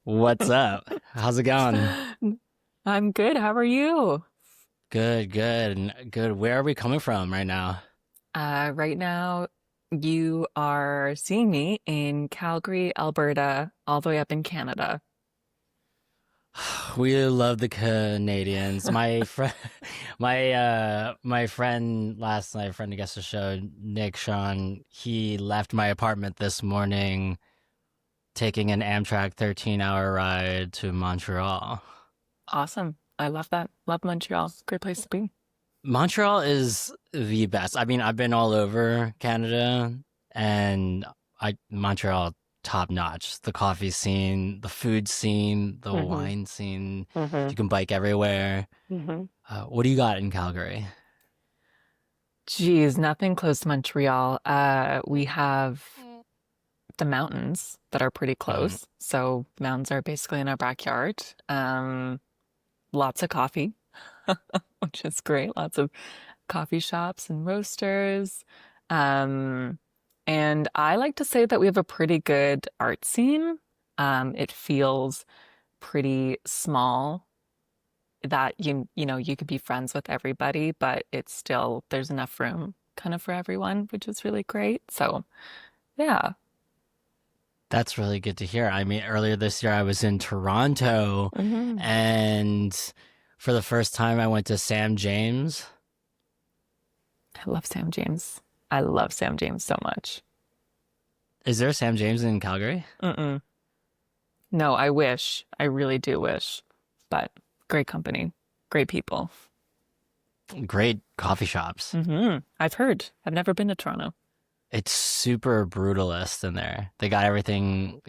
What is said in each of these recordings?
What's up? How's it going? I'm good. How are you? Good, good, and good. Where are we coming from right now? Right now, you are seeing me in Calgary, Alberta, all the way up in Canada. We love the Canadians. My friend, my friend last night, friend who guest the show, Nick Sean, he left my apartment this morning, taking an Amtrak 13-hour ride to Montreal. Awesome. I love that. Love Montreal. Great place to be. Montreal is the best. I mean, I've been all over Canada, and I Montreal top notch. The coffee scene, the food scene, the hmm wine scene. hmm You can bike everywhere. hmm What do you got in Calgary? Geez, nothing close to Montreal. We have the mountains that are pretty Um, close. So mountains are basically in our backyard. Lots of coffee, which is great. Lots of coffee shops and roasters. Um, and I like to say that we have a pretty good art scene. It feels pretty small that you could be friends with everybody, but it's still there's enough room kind of for everyone, which is really great. So yeah. that's really good to hear. I mean, earlier this year I was in Toronto, hmm and for the first time I went to Sam James. I love Sam James. I love Sam James so much. Is there a Sam James in Calgary? Mm-mm. No, I wish. I really do wish. But great company, great people. Great coffee shops. I've heard. I've never been to Toronto. It's super brutalist in there. They got everything,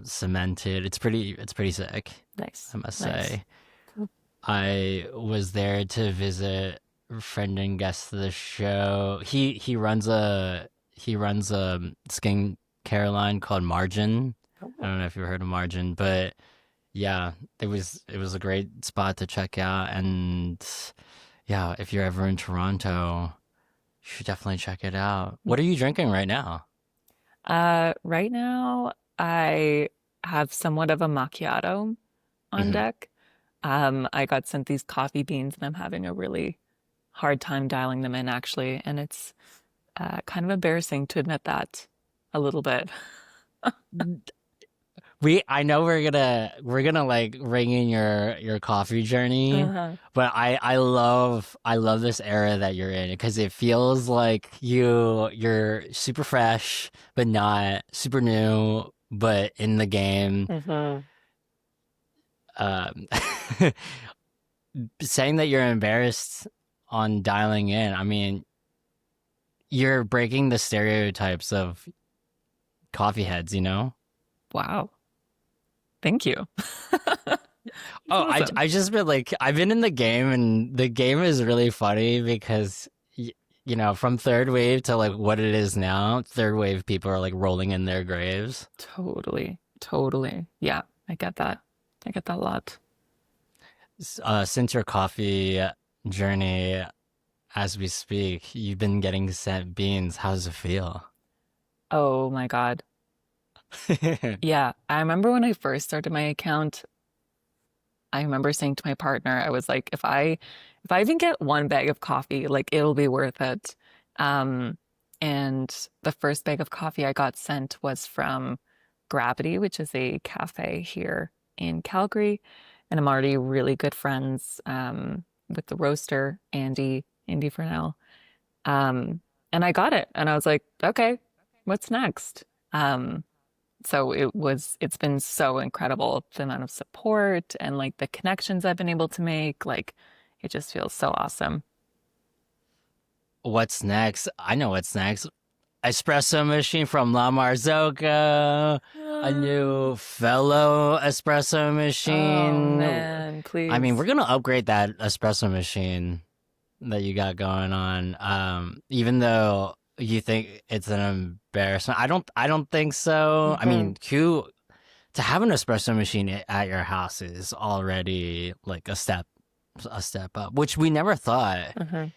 cemented. It's pretty sick, Nice. I must Nice. say. Cool. I was there to visit a friend and guest of the show. He runs a skin care line called Margin. I Oh. don't know if you've heard of Margin, but yeah, it was a great spot to check out. And yeah, if you're ever in Toronto, you should definitely check it out. What are you drinking right now? Right now I have somewhat of a macchiato on Hmm. deck. I got sent these coffee beans and I'm having a really hard time dialing them in actually, and it's kind of embarrassing to admit that a little bit. I know we're gonna like ring in your coffee journey, Uh-huh. but I love this era that you're in because it feels like you're super fresh, but not super new, but in the game. hmm Um, saying that you're embarrassed on dialing in, I mean, you're breaking the stereotypes of coffee heads, you know? Wow. Thank you. That's Oh, I awesome. I just been like I've been in the game, and the game is really funny because from third wave to like what it is now, third wave people are like rolling in their graves. Totally. Totally. Yeah, I get that. I get that a lot. Since your coffee journey, as we speak, you've been getting sent beans. How does it feel? Oh my God. Yeah, I remember when I first started my account, I remember saying to my partner, I was like, if I even get one bag of coffee, like it'll be worth it. Um, and the first bag of coffee I got sent was from Gravity, which is a cafe here in Calgary. And I'm already really good friends with the roaster, Andy Furnell. Um, and I got it, and I was like, okay, what's next? Um, so it's been so incredible, the amount of support and like the connections I've been able to make. Like, it just feels so awesome. What's next? I know what's next. Espresso machine from La Marzocco, a new fellow espresso Oh machine. man, I mean, we're please. gonna upgrade that espresso machine that you got going on. Even though you think it's an embarrassment, I don't think so. I hmm mean, to have an espresso machine at your house is already like a step up, which we never thought hmm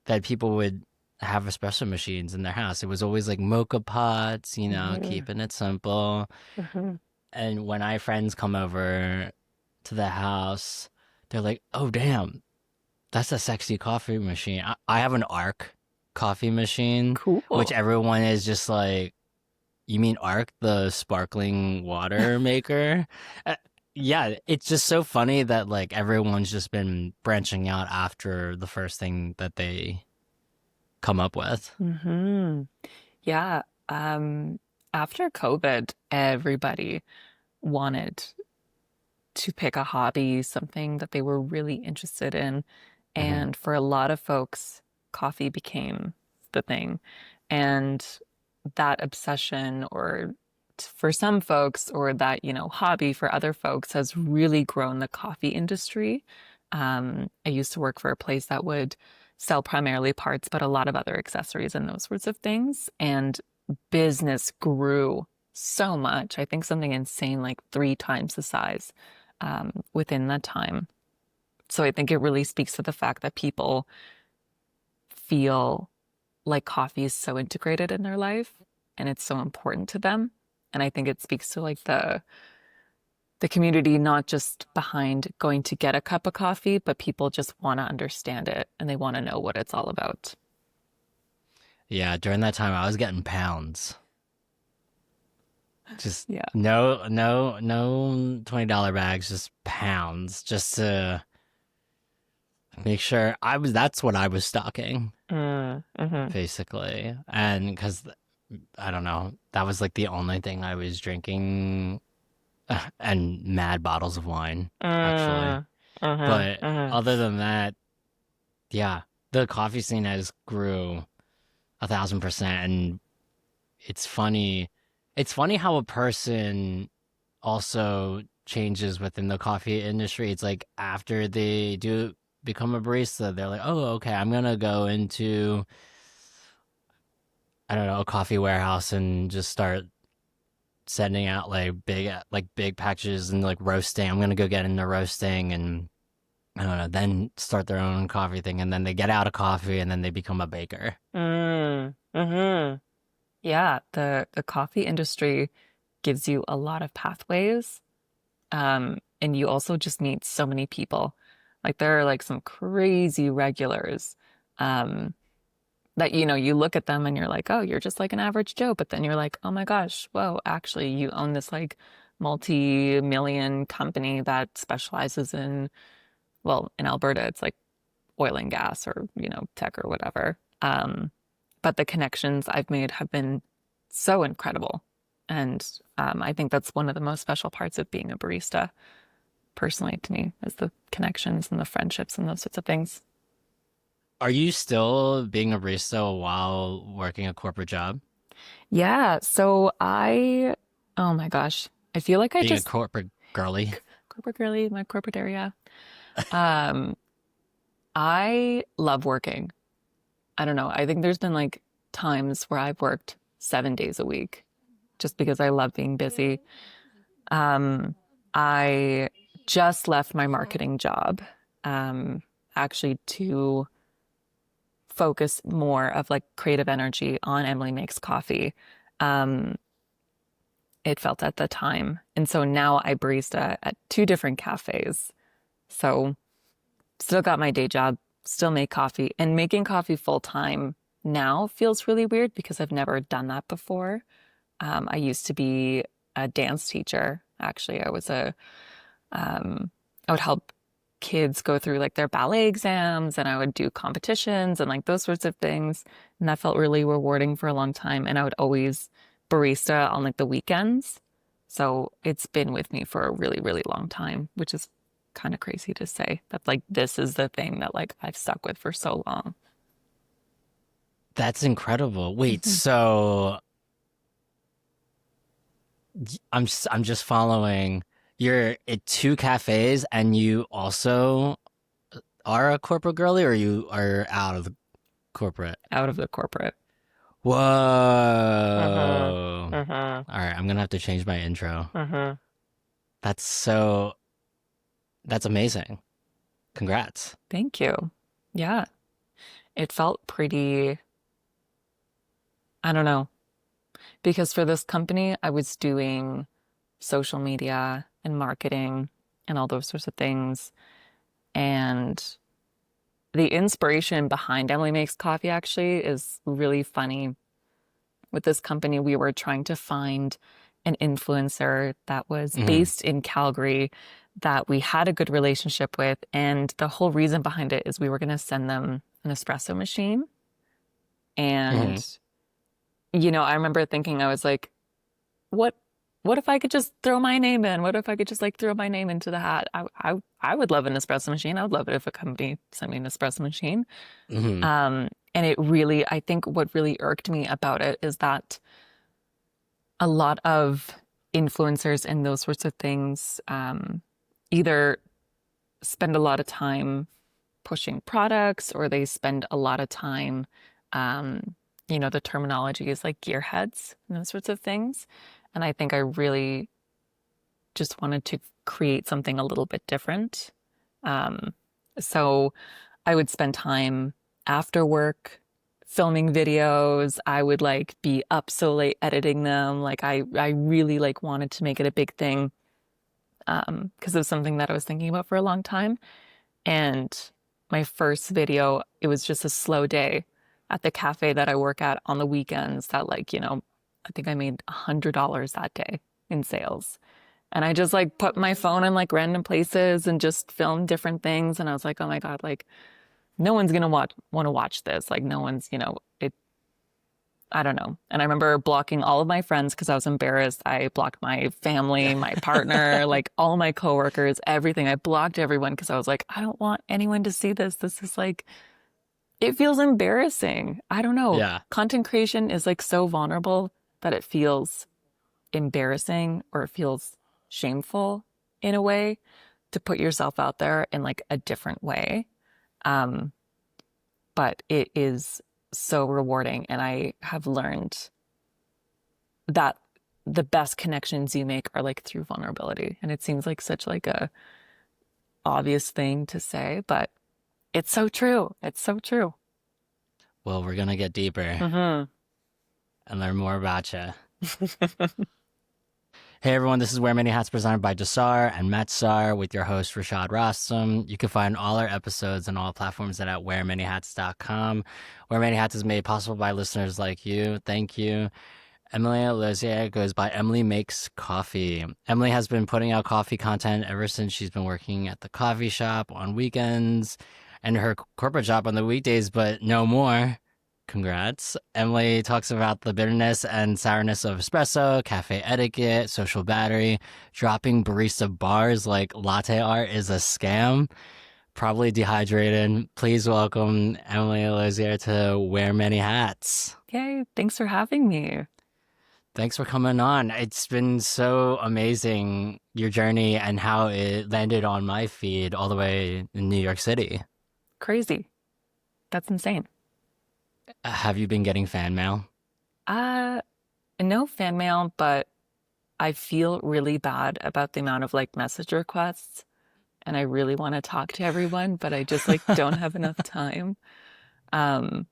that people would have espresso machines in their house. It was always like mocha pots, hmm keeping it simple. hmm And when my friends come over to the house, they're like, "Oh, damn, that's a sexy coffee machine." I have an Arc coffee machine, which Cool. everyone is just like, "You mean Arc, the sparkling water maker?" Uh, yeah, it's just so funny that like everyone's just been branching out after the first thing that they come up with. Hmm. Yeah. After COVID, everybody wanted to pick a hobby, something that they were really interested in. Hmm. And for a lot of folks, coffee became the thing. And that obsession, or for some folks, or that, hobby for other folks has really grown the coffee industry. I used to work for a place that would sell primarily parts, but a lot of other accessories and those sorts of things. And business grew so much. I think something insane, like 3 times the size within that time. So I think it really speaks to the fact that people feel like coffee is so integrated in their life and it's so important to them. And I think it speaks to like the community, not just behind going to get a cup of coffee, but people just want to understand it and they want to know what it's all about. Yeah, during that time I was getting pounds. Just Yeah. no $20 bags, just pounds, just to make sure I was. That's what I was stocking Mm-hmm. basically, and because I don't know, that was like the only thing I was drinking, and mad bottles of wine actually. Mm-hmm. But Mm-hmm. other than that, yeah, the coffee scene has grew 1,000%, and it's funny. It's funny how a person also changes within the coffee industry. It's like after they do become a barista, they're like, oh, okay, I'm gonna go into, I don't know, a coffee warehouse and just start sending out like big packages and like roasting. I'm gonna go get into roasting and I don't know, then start their own coffee thing, and then they get out of coffee and then they become a baker. Mm-hmm. Yeah, the coffee industry gives you a lot of pathways. And you also just meet so many people. Like there are like some crazy regulars um that you look at them and you're like, "Oh, you're just like an average Joe." But then you're like, "Oh my gosh, whoa, actually you own this like multi-million company that specializes in, well, in Alberta it's like oil and gas or, tech or whatever." But the connections I've made have been so incredible. And I think that's one of the most special parts of being a barista, personally, to me, is the connections and the friendships and those sorts of things. Are you still being a barista while working a corporate job? Yeah. So oh my gosh, I feel like I Being a just, corporate girly? corporate girly, my corporate area. Um, I love working. I don't know. I think there's been like times where I've worked 7 days a week just because I love being busy. Um, I just left my marketing job, um, actually to focus more of like creative energy on Emily Makes Coffee. Um, it felt at the time. And so now I barista at 2 different cafes. So still got my day job, still make coffee, and making coffee full time now feels really weird because I've never done that before. I used to be a dance teacher. Actually, um, I would help kids go through like their ballet exams and I would do competitions and like those sorts of things. And that felt really rewarding for a long time. And I would always barista on like the weekends. So it's been with me for a really, really long time, which is kind of crazy to say that like this is the thing that like I've stuck with for so long. That's incredible. Wait, Mhm. so I'm just following. You're at two cafes and you also are a corporate girly, or you are out of the corporate? Out of the corporate. Uh-huh. Whoa. Uh-huh. All right, I'm gonna have to change my intro. Uh-huh. That's so, that's amazing. Congrats. Thank you. Yeah. It felt pretty, I don't know, because for this company, I was doing social media and marketing and all those sorts of things. And the inspiration behind Emily Makes Coffee actually is really funny. With this company, we were trying to find an influencer that was Hmm. based in Calgary that we had a good relationship with. And the whole reason behind it is we were going to send them an espresso machine. Hmm. And, I remember thinking, I was like, what what if I could just throw my name in? What if I could just like throw my name into the hat? I would love an espresso machine. I would love it if a company sent me an espresso machine. Hmm. And it really, I think what really irked me about it is that a lot of influencers and those sorts of things either spend a lot of time pushing products or they spend a lot of time, the terminology is like gearheads and those sorts of things. And I think I really just wanted to create something a little bit different. Um, so I would spend time after work filming videos. I would like be up so late editing them. Like I really like wanted to make it a big thing because it was something that I was thinking about for a long time. And my first video, it was just a slow day at the cafe that I work at on the weekends that like, I think I made $100 that day in sales. And I just like put my phone in like random places and just filmed different things. And I was like, oh my God, like no one's gonna want to watch this. Like no one's, I don't know. And I remember blocking all of my friends because I was embarrassed. I blocked my family, my partner, like all my coworkers, everything. I blocked everyone because I was like, I don't want anyone to see this. This is like, it feels embarrassing. I don't know. Yeah. Content creation is like so vulnerable that it feels embarrassing or it feels shameful in a way to put yourself out there in like a different way. Um, but it is so rewarding. And I have learned that the best connections you make are like through vulnerability. And it seems like such like a obvious thing to say, but it's so true. It's so true. Well, we're gonna get deeper Hmm. and learn more about you. Hey everyone, this is Wear Many Hats presented by Dasar and Metzar with your host Rashad Rostam. You can find all our episodes on all platforms at wearmanyhats.com. Wear Many Hats is made possible by listeners like you. Thank you. Emily Losier goes by Emily Makes Coffee. Emily has been putting out coffee content ever since she's been working at the coffee shop on weekends and her corporate job on the weekdays, but no more. Congrats. Emily talks about the bitterness and sourness of espresso, cafe etiquette, social battery, dropping barista bars like latte art is a scam, probably dehydrated. Please welcome Emily Losier to Wear Many Hats. Yay. Thanks for having me. Thanks for coming on. It's been so amazing, your journey and how it landed on my feed all the way in New York City. Crazy. That's insane. Have you been getting fan mail? Uh, no fan mail, but I feel really bad about the amount of like message requests. And I really want to talk to everyone, but I just like don't have enough time. Um,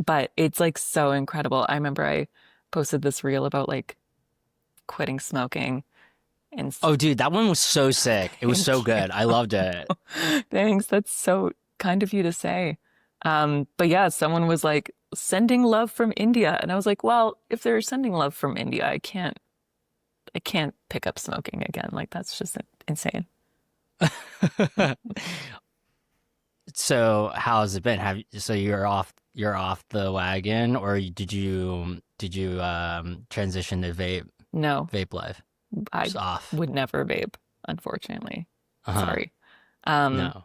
but it's like so incredible. I remember I posted this reel about like quitting smoking and Oh, dude, that one was so sick. It was so thank you. good. I loved it. Thanks. That's so kind of you to say. But yeah, someone was like sending love from India. And I was like, well, if they're sending love from India, I can't pick up smoking again. Like that's just insane. So, how's it been? So you're off the wagon, or did you transition to No, vape life? I Just off. would never vape, unfortunately. Uh-huh. Sorry. Um, No.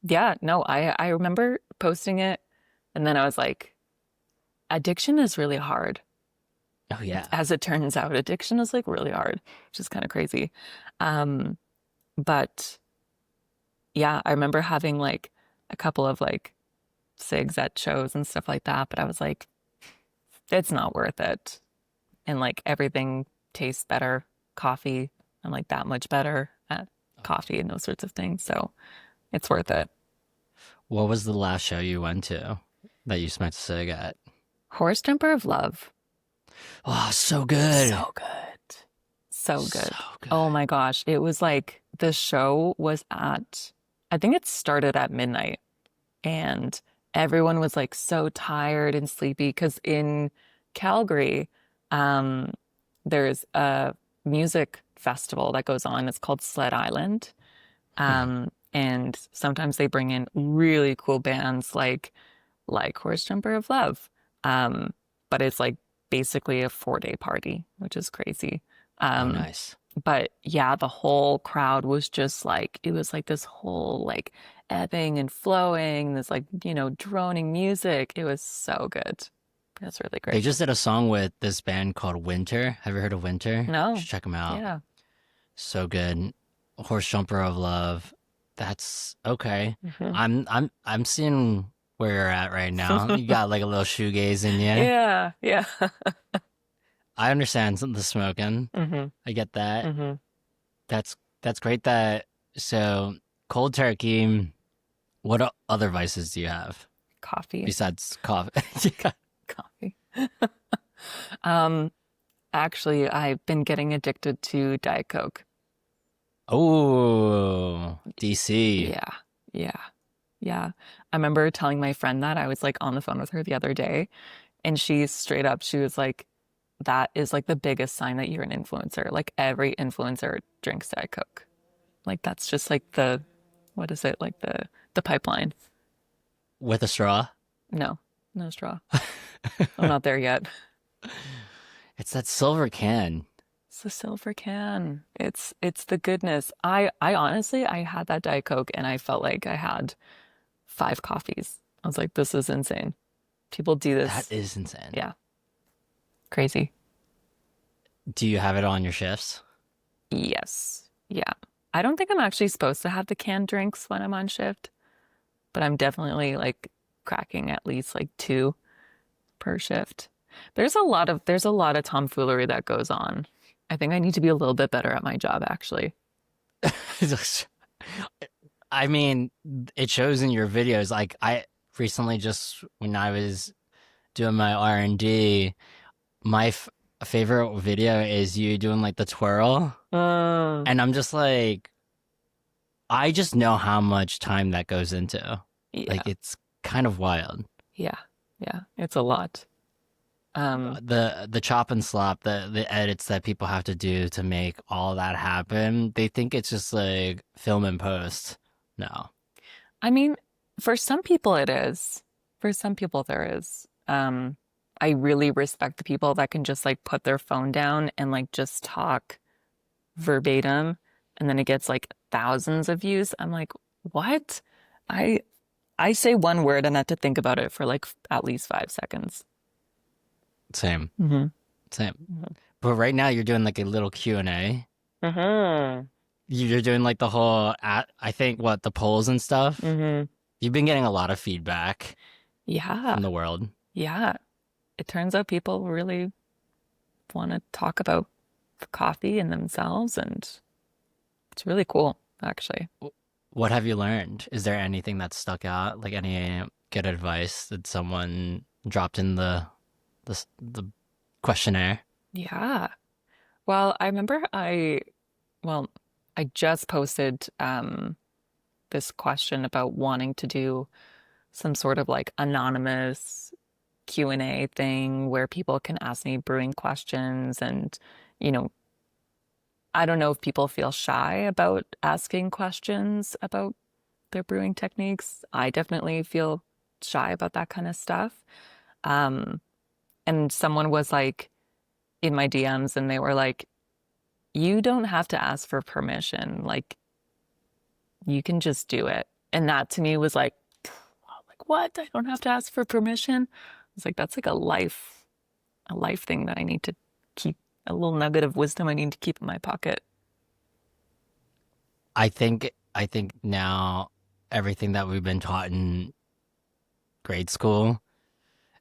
yeah, no, I remember posting it and then I was like, addiction is really hard. Oh yeah. As it turns out, addiction is like really hard, which is kind of crazy. Um, but yeah, I remember having like a couple of like cigs at shows and stuff like that, but I was like, it's not worth it. And like everything tastes better, coffee, I'm like that much better at coffee and those sorts of things. So it's worth it. What was the last show you went to that you smoked a cig at? Horse Jumper of Love. Oh, so good. So good. So So good. Oh good. my gosh. It was like the show was at, I think it started at midnight and everyone was like so tired and sleepy because in Calgary, um, there's a music festival that goes on. It's called Sled Island. And sometimes they bring in really cool bands like Horse Jumper of Love. Um, but it's like basically a 4 day party, which is crazy. Oh, Um, nice. but yeah, the whole crowd was just like it was like this whole like ebbing and flowing, this like, droning music. It was so good. It was really They great. just did a song with this band called Winter. Have you heard of Winter? You No, should check them out. yeah. So good. Horse Jumper of Love. That's okay. Hmm. I'm seeing where you're at right now. You got like a little shoegaze in you. Yeah, yeah. I understand the smoking. Hmm. I get that. Hmm. That's great that so cold turkey. What other vices do you have Coffee. besides coffee? Yeah. Coffee. Um, Actually, I've been getting addicted to Diet Coke. Oh, DC. Yeah, yeah, yeah. I remember telling my friend that I was like on the phone with her the other day, and she straight up, she was like, that is like the biggest sign that you're an influencer. Like every influencer drinks Diet Coke. Like that's just like what is it? Like the pipeline. With a straw. No, no straw. I'm not there yet. It's that silver can. It's the silver can. It's the goodness. I honestly I had that Diet Coke and I felt like I had 5 coffees. I was like, this is insane. People do That this. is insane. Yeah, crazy. Do you have it on your shifts? Yes. Yeah. I don't think I'm actually supposed to have the canned drinks when I'm on shift, but I'm definitely like cracking at least like 2 per shift. There's a lot of tomfoolery that goes on. I think I need to be a little bit better at my job, actually. I mean, it shows in your videos. Like I recently just when I was doing my R&D, my favorite video is you doing like the twirl, Uh, and I'm just like, I just know how much time that goes into. Like yeah, it's kind of wild. yeah, yeah. It's a lot. Um, The chop and slop, the edits that people have to do to make all that happen, they think it's just like film and post. No. I mean, for some people it is. For some people there is. I really respect the people that can just like put their phone down and like just talk verbatim and then it gets like thousands of views. I'm like, what? I I say one word and I have to think about it for like at least 5 seconds. Same. Hmm. Same. Hmm. But right now you're doing like a little Q&A. Hmm. You're doing like the whole I think what the polls and stuff. Hmm. You've been getting a lot of feedback Yeah. from the world. Yeah. It turns out people really want to talk about coffee and themselves, and it's really cool, actually. What have you learned? Is there anything that stuck out? Like any good advice that someone dropped in the questionnaire? Yeah. Well, I remember well, I just posted this question about wanting to do some sort of like anonymous Q&A thing where people can ask me brewing questions and, you know, I don't know if people feel shy about asking questions about their brewing techniques. I definitely feel shy about that kind of stuff. Um, and someone was like in my DMs and they were like, you don't have to ask for permission. Like you can just do it. And that to me was like what? I don't have to ask for permission. I was like, that's like a life thing that I need to keep, a little nugget of wisdom I need to keep in my pocket. I think now everything that we've been taught in grade school,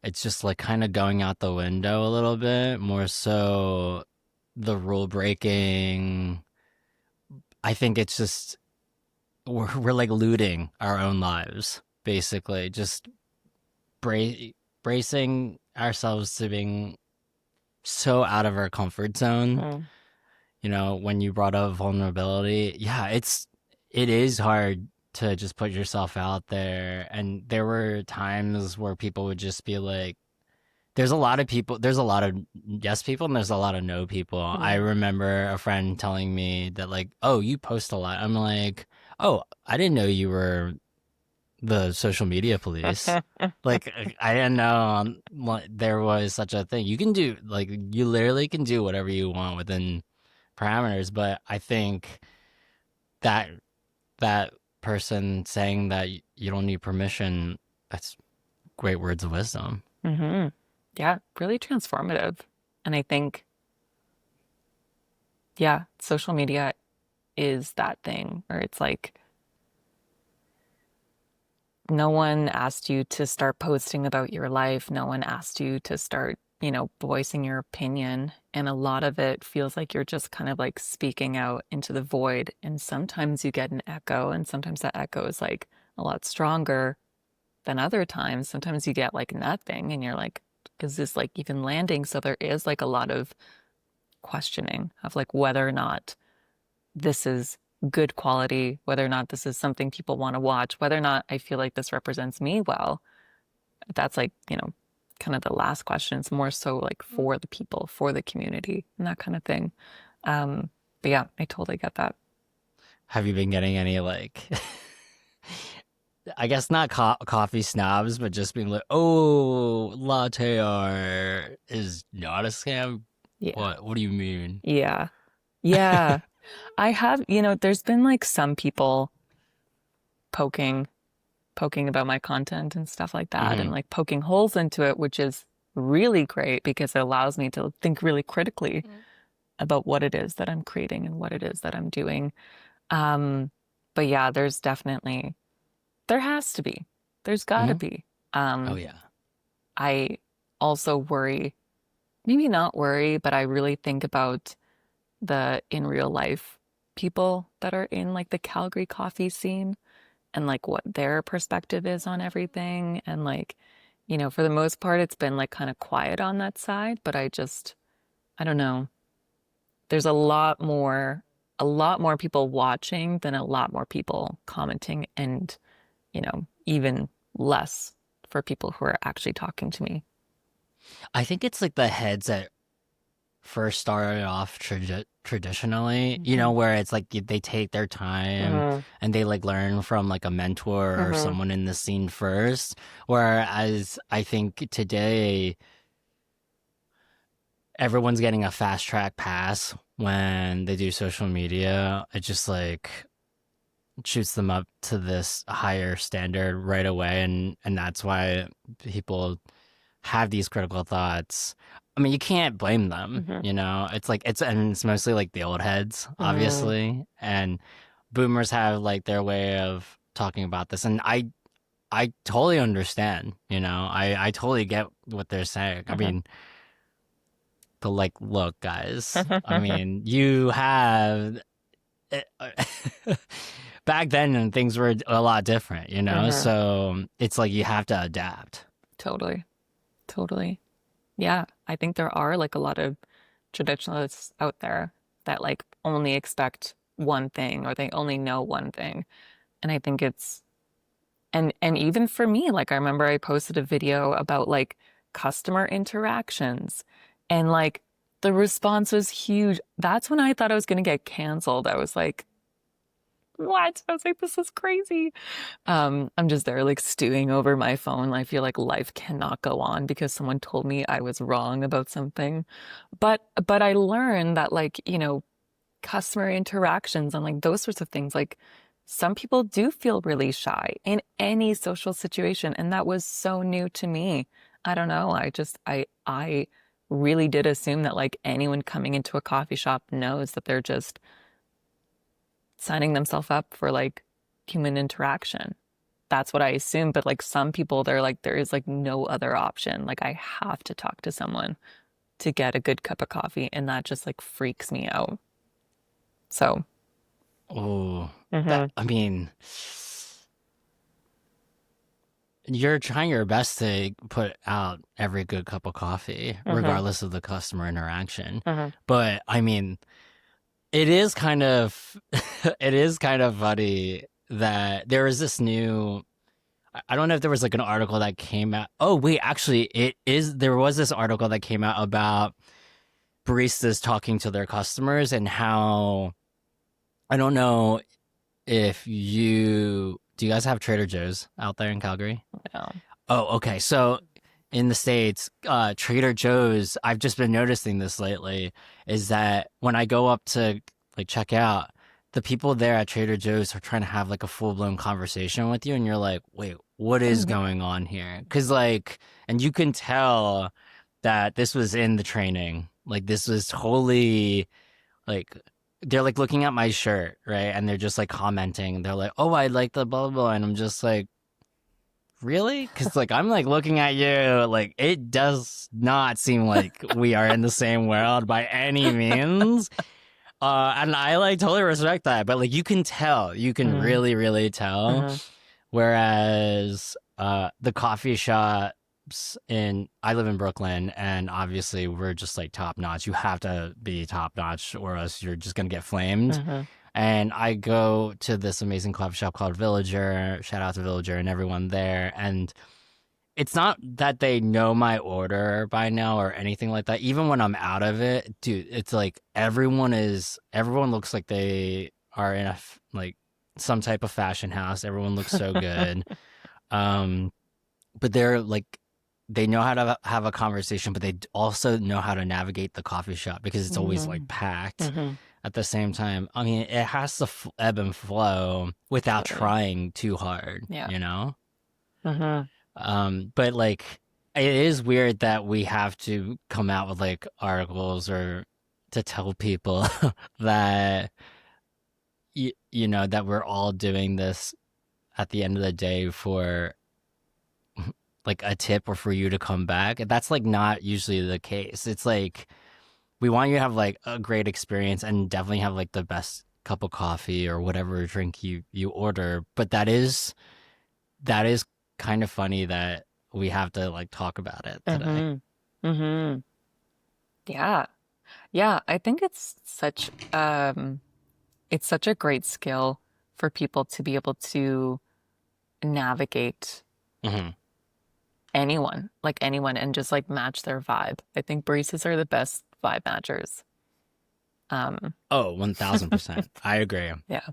it's just like kind of going out the window a little bit, more so the rule breaking. I think it's just we're like looting our own lives, basically, just bra- bracing ourselves to being so out of our comfort zone. Mm. when you brought up vulnerability, yeah, it is hard to just put yourself out there. And there were times where people would just be like, there's a lot of people, there's a lot of yes people and there's a lot of no people. I Mm. remember a friend telling me that, like, oh, you post a lot. I'm like, oh, I didn't know you were the social media police. Like, I didn't know there was such a thing. You can do, like, you literally can do whatever you want within parameters. But I think that that person saying that you don't need permission, that's great words of wisdom. Hmm. Yeah, really transformative. And I think, yeah, social media is that thing where it's like no one asked you to start posting about your life. No one asked you to start, voicing your opinion. And a lot of it feels like you're just kind of like speaking out into the void. And sometimes you get an echo, and sometimes that echo is like a lot stronger than other times. Sometimes you get like nothing, and you're like, is this like even landing? So there is like a lot of questioning of like whether or not this is good quality, whether or not this is something people want to watch, whether or not I feel like this represents me well. That's like, kind of the last question. It's more so like for the people, for the community, and that kind of thing. But yeah, I totally get that. Have you been getting any, like, I guess not coffee snobs, but just being like, oh, latte art is not a scam? Yeah. What do you mean? Yeah. Yeah. I have, there's been like some people poking about my content and stuff like that, and Hmm. like poking holes into it, which is really great because it allows me to think really critically about what it is that I'm creating and what it is that I'm doing. Um, but yeah, there has to be, there's got to Hmm. be. Oh, Um, yeah. I also worry, maybe not worry, but I really think about the in real life people that are in like the Calgary coffee scene and like what their perspective is on everything. And like, for the most part, it's been like kind of quiet on that side, but I don't know. There's a lot more people watching than a lot more people commenting, and, even less for people who are actually talking to me. I think it's like the heads that first started off traditionally, Hmm. where it's like they take their time Hmm. and they like learn from like a mentor or Hmm. someone in the scene first. Whereas I think today everyone's getting a fast track pass when they do social media. It just like shoots them up to this higher standard right away, and that's why people have these critical thoughts. I mean, you can't blame them, Hmm. It's like it's mostly like the old heads, Hmm. obviously, and boomers have like their way of talking about this, and I totally understand, I totally get what they're saying. I Hmm. mean, but like, look, guys, I mean, you have back then and things were a lot different, Hmm. so it's like you have to adapt. Totally. Totally. Yeah, I think there are like a lot of traditionalists out there that like only expect one thing or they only know one thing. And I think it's and even for me, like I remember I posted a video about like customer interactions, and like the response was huge. That's when I thought I was going to get canceled. I was like, what? I was like, this is crazy. I'm just there like stewing over my phone. I feel like life cannot go on because someone told me I was wrong about something. But I learned that like, customer interactions and like those sorts of things, like some people do feel really shy in any social situation. And that was so new to me. I don't know. I really did assume that like anyone coming into a coffee shop knows that they're just signing themselves up for like human interaction. That's what I assume. But like some people, they're like, there is like no other option. Like I have to talk to someone to get a good cup of coffee. And that just like freaks me out. So, Oh, that hmm. I mean, you're trying your best to put out every good cup of coffee, Hmm. regardless of the customer interaction. Hmm. But I mean, it is kind of it is kind of funny that there is this new I don't know if there was like an article that came out. Oh wait, actually it is there was this article that came out about baristas talking to their customers and how I don't know if you do you guys have Trader Joe's out there in Calgary? No. Oh, okay. So in the States, Trader Joe's, I've just been noticing this lately, is that when I go up to like check out, the people there at Trader Joe's are trying to have like a full-blown conversation with you, and you're like, wait, what is going on here? Because like, and you can tell that this was in the training. Like this was totally like they're like looking at my shirt, right? And they're just like commenting. They're like, "Oh, I like the blah blah blah," and I'm just like, really? Because like I'm like looking at you, like it does not seem like we are in the same world by any means. And I like totally respect that, but like you can tell, you can Mm-hmm. really, really tell. Mm-hmm. Whereas the coffee shops in I live in Brooklyn, and obviously we're just like top notch. You have to be top notch, or else you're just gonna get flamed. Mm-hmm. And I go to this amazing coffee shop called Villager. Shout out to Villager and everyone there. And it's not that they know my order by now or anything like that. Even when I'm out of it, dude, it's like everyone looks like they are in like some type of fashion house. Everyone looks so good. Um, but they're like they know how to have a conversation, but they also know how to navigate the coffee shop because it's always like packed Mm-hmm. at the same time. I mean, it has to ebb and flow without Totally. trying too hard, Yeah. you know? Mm-hmm. But like, it is weird that we have to come out with like articles or to tell people that, you know, that we're all doing this at the end of the day for like a tip or for you to come back. That's like not usually the case. It's like, we want you to have like a great experience and definitely have like the best cup of coffee or whatever drink you order. But that is kind of funny that we have to like talk about it today. Mm-hmm. Mm-hmm. Yeah. Yeah. I think it's such a great skill for people to be able to navigate Hmm. anyone, and just like match their vibe. I think baristas are the best vibe matchers. Um, Oh, 1000%. I agree. yeah.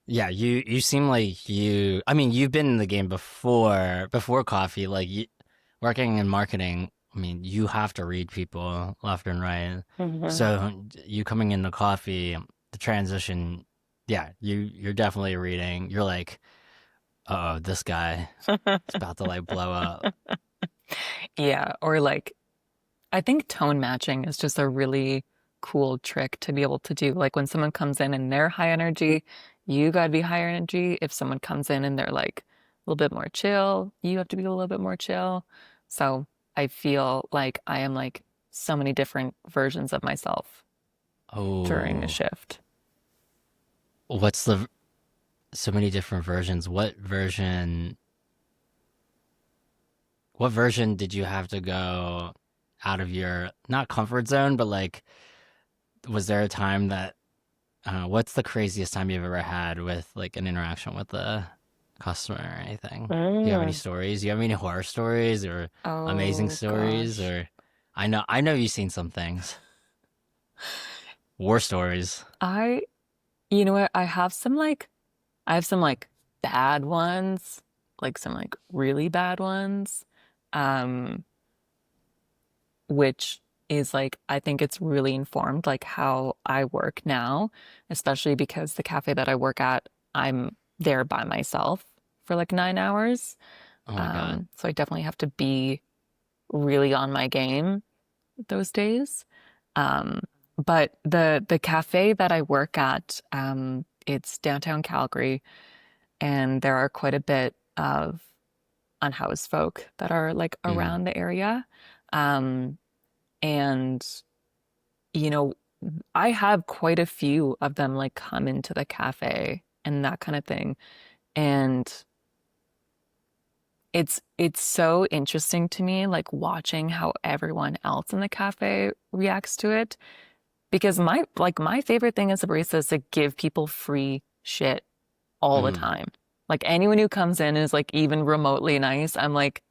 Yeah, you seem like I mean, you've been in the game before coffee, like working in marketing. I mean, you have to read people left and right. Hmm. So you coming into coffee, the transition, yeah, you're definitely reading. You're like, oh, this guy is about to like blow up. Yeah. Or like, I think tone matching is just a really cool trick to be able to do. Like when someone comes in and they're high energy, you gotta be higher energy. If someone comes in and they're like a little bit more chill, you have to be a little bit more chill. So I feel like I am like so many different versions of myself during a Oh, shift. what's the so many different versions? What version did you have to go out of your not comfort zone, but like was there a time that what's the craziest time you've ever had with like an interaction with a customer or anything? Do you have any Mm. stories? Do you have any horror stories or amazing Oh stories gosh. or I know you've seen some things. War stories. I, you know what? I have some like bad ones, like some like really bad ones. Um, which is like I think it's really informed like how I work now, especially because the cafe that I work at, I'm there by myself for like 9 hours. Oh my God. So I definitely have to be really on my game those days. Um, but the cafe that I work at, it's downtown Calgary, and there are quite a bit of unhoused folk that are like Mm. around the area. Um, and you know, I have quite a few of them like come into the cafe and that kind of thing. And it's so interesting to me, like watching how everyone else in the cafe reacts to it Because my favorite thing as a barista is to give people free shit all the Mm. time. Like anyone who comes in is like even remotely nice. I'm like,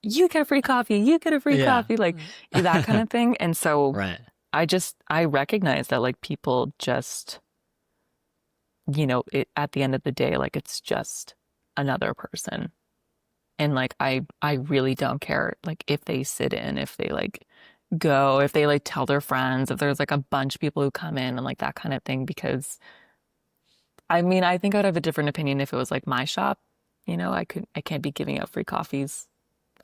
you get a free coffee, you get a free Yeah. coffee, like that kind of thing. And so Right. I recognize that like people just, at the end of the day, like it's just another person. And like I really don't care like if they sit in, if they like go, if they like tell their friends, if there's like a bunch of people who come in and like that kind of thing, because I mean, I think I'd have a different opinion if it was like my shop. I can't be giving out free coffees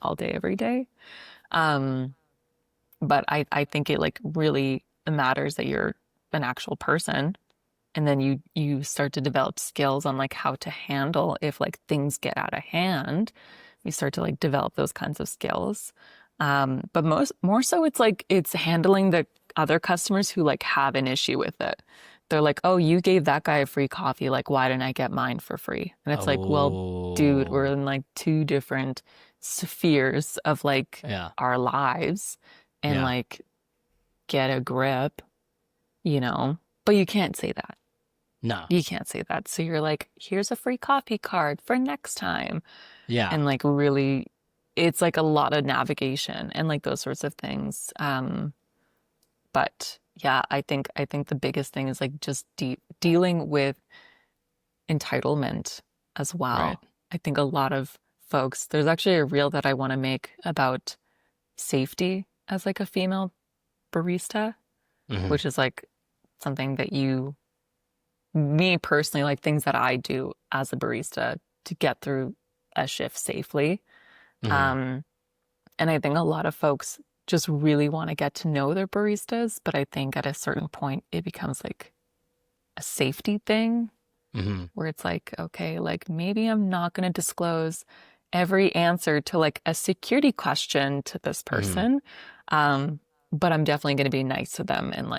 all day, every day. Um, but I think it like really matters that you're an actual person. And then you start to develop skills on like how to handle if like things get out of hand. You start to like develop those kinds of skills. But more so it's like it's handling the other customers who like have an issue with it. They're like, "Oh, you gave that guy a free coffee. Like, why didn't I get mine for free?" And it's like, "Well, dude, we're Oh. in like two different spheres of like Yeah. our lives and Yeah. like get a grip, you know?" But you can't say that. No. You can't say that. So you're like, here's a free coffee card for next time. Yeah. And like really, it's like a lot of navigation and like those sorts of things. But yeah, I think the biggest thing is like just dealing with entitlement as Right. well. I think a lot of folks, there's actually a reel that I want to make about safety as like a female barista, Hmm. which is like something that me personally, like things that I do as a barista to get through a shift safely. Hmm. Um, and I think a lot of folks just really want to get to know their baristas, but I think at a certain point it becomes like a safety thing Hmm. where it's like, okay, like maybe I'm not going to disclose every answer to like a security question to this Hmm. person. Um, but I'm definitely going to be nice to them and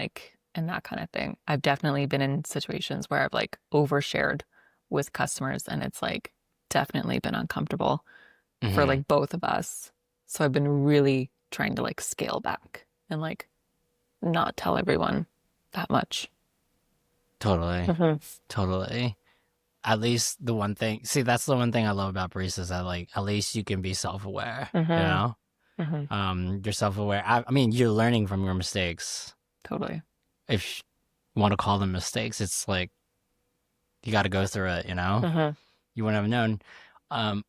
that kind of thing. I've definitely been in situations where I've like overshared with customers and it's like definitely been uncomfortable for Hmm. like both of us. So I've been really trying to like scale back and like not tell everyone that much. Totally. Hmm. Totally. At least the one thing, see, that's the one thing I love about baristas, that like at least you can be self-aware, you Hmm. know? Hmm. You're self-aware. I mean, you're learning from your mistakes. Totally. If you want to call them mistakes, it's like you got to go through it, you know? Hmm. You wouldn't have known.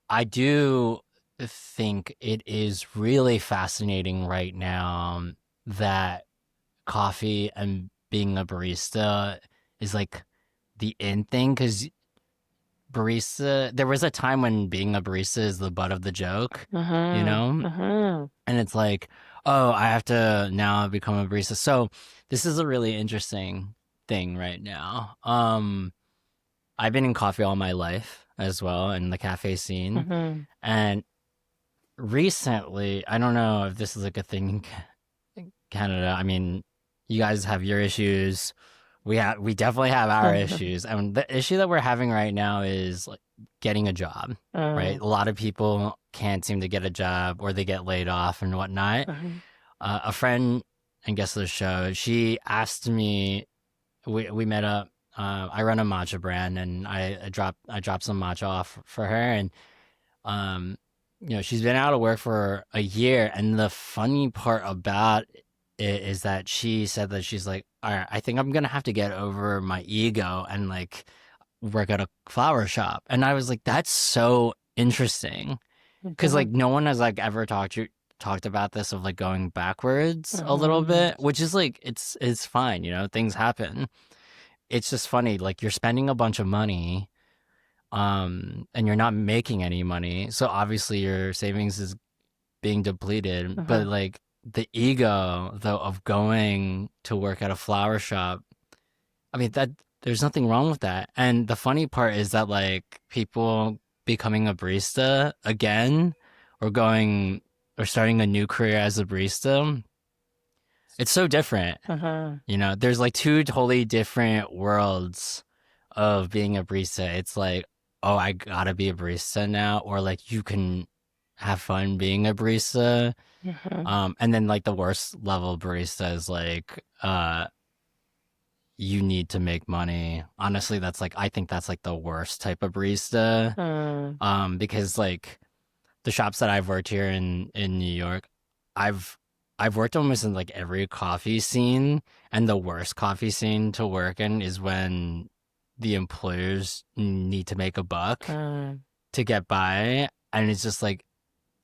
I do think it is really fascinating right now that coffee and being a barista is like the in thing, because barista, there was a time when being a barista is the butt of the joke, you Hmm. know? Hmm. And it's like, oh, I have to now become a barista. So this is a really interesting thing right now. I've been in coffee all my life as well, in the cafe scene. Hmm. And recently, I don't know if this is like a thing in Canada. I mean, you guys have your issues. We definitely have our issues. And the issue that we're having right now is like getting a job, right? Hmm. A lot of people can't seem to get a job, or they get laid off and whatnot. Hmm. A friend and guest of the show, she asked me. We met up. I run a matcha brand, and I dropped some matcha off for her, and um, she's been out of work for a year, and the funny part about it is that she said that she's like, all right, I think I'm gonna have to get over my ego and like work at a flower shop. And I was like, that's so interesting, because Hmm. like no one has like ever talked about this, of like going backwards a little Hmm. bit, which is like it's fine, things happen. It's just funny, like you're spending a bunch of money, and you're not making any money, so obviously your savings is being depleted. But Hmm. like the ego though of going to work at a flower shop, I mean, that there's nothing wrong with that. And the funny part is that like people becoming a barista again, or going or starting a new career as a barista, it's so different. Hmm. There's like two totally different worlds of being a barista. It's like, oh, I gotta be a barista now, or like you can have fun being a barista. Hmm. And then like the worst level barista is like you need to make money. Honestly, that's like I think that's like the worst type of barista. Mm. Because like the shops that I've worked here in New York, I've I've worked almost in like every coffee scene, and the worst coffee scene to work in is when the employers need to make a buck Mm. to get by, and it's just like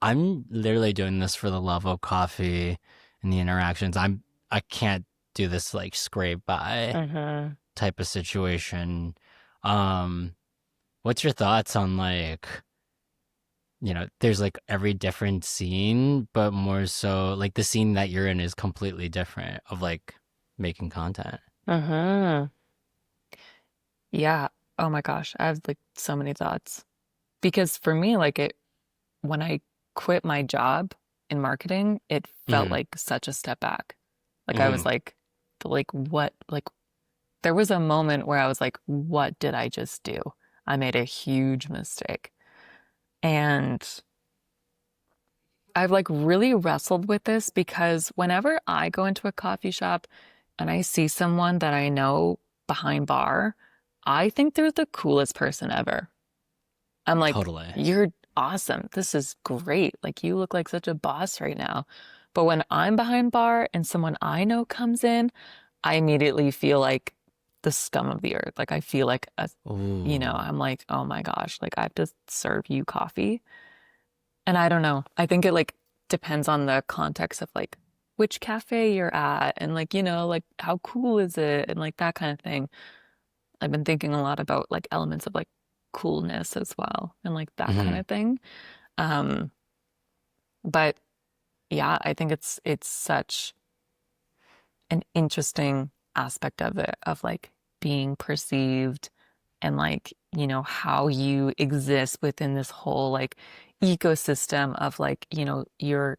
I'm literally doing this for the love of coffee and the interactions. I can't do this like scrape by Hmm. type of situation. Um, what's your thoughts on like, there's like every different scene, but more so like the scene that you're in is completely different of like making content. Hmm. Yeah. Oh my gosh. I have like so many thoughts. Because for me, like when I quit my job in marketing, it felt Mm-hmm. like such a step back. Like I was Mm-hmm. like what? Like there was a moment where I was like, what did I just do? I made a huge mistake. And I've like really wrestled with this because whenever I go into a coffee shop and I see someone that I know behind bar, I think they're the coolest person ever. I'm like, Totally. you're awesome. This is great. Like, you look like such a boss right now. But when I'm behind bar and someone I know comes in, I immediately feel like the scum of the earth. Like, I feel like Ooh. I'm like, oh my gosh, like I have to serve you coffee. And I don't know. I think it like depends on the context of like which cafe you're at and like, like how cool is it and like that kind of thing. I've been thinking a lot about like elements of like coolness as well and like that kind Mm-hmm. of thing. Um, but yeah, I think it's such an interesting aspect of it of like being perceived and like, how you exist within this whole like ecosystem of like, your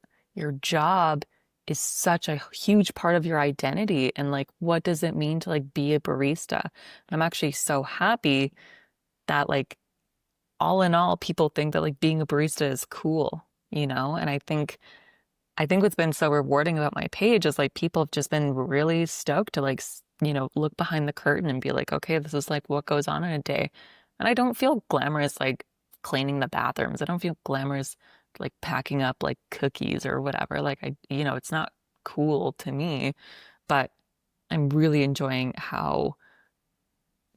job is such a huge part of your identity and like what does it mean to like be a barista? And I'm actually so happy that like all in all, people think that like being a barista is cool, And I think what's been so rewarding about my page is like people have just been really stoked to like, look behind the curtain and be like, okay, this is like what goes on in a day. And I don't feel glamorous like cleaning the bathrooms. I don't feel glamorous like packing up like cookies or whatever. Like it's not cool to me, but I'm really enjoying how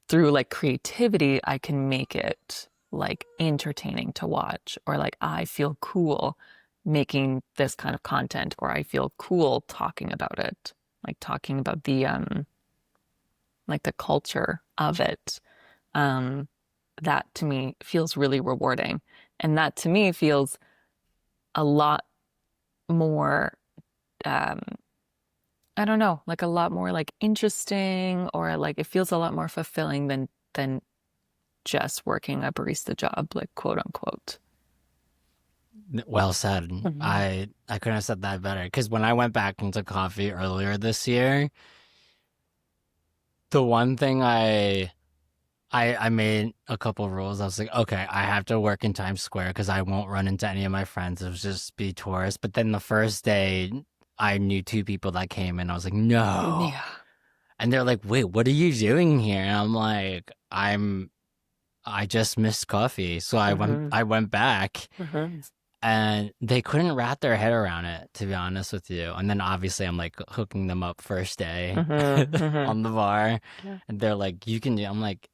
through like creativity, I can make it like entertaining to watch, or like I feel cool making this kind of content, or I feel cool talking about it, like talking about the like the culture of it. Um, that to me feels really rewarding. And that to me feels a lot more um I don't know, like a lot more like interesting or like it feels a lot more fulfilling than just working a barista job, like quote unquote. Well said. Hmm. I couldn't have said that better. Because when I went back into coffee earlier this year, the one thing I made a couple rules. I was like, okay, I have to work in Times Square because I won't run into any of my friends. It was just be tourists. But then the first day, I knew two people that came and I was like, no. Yeah. And they're like, wait, what are you doing here? And I'm like, I just missed coffee. So Hmm. I went back Hmm. and they couldn't wrap their head around it, to be honest with you. And then obviously I'm like hooking them up first day Hmm. Hmm. on the bar, Yeah. and they're like, "You can do." I'm like,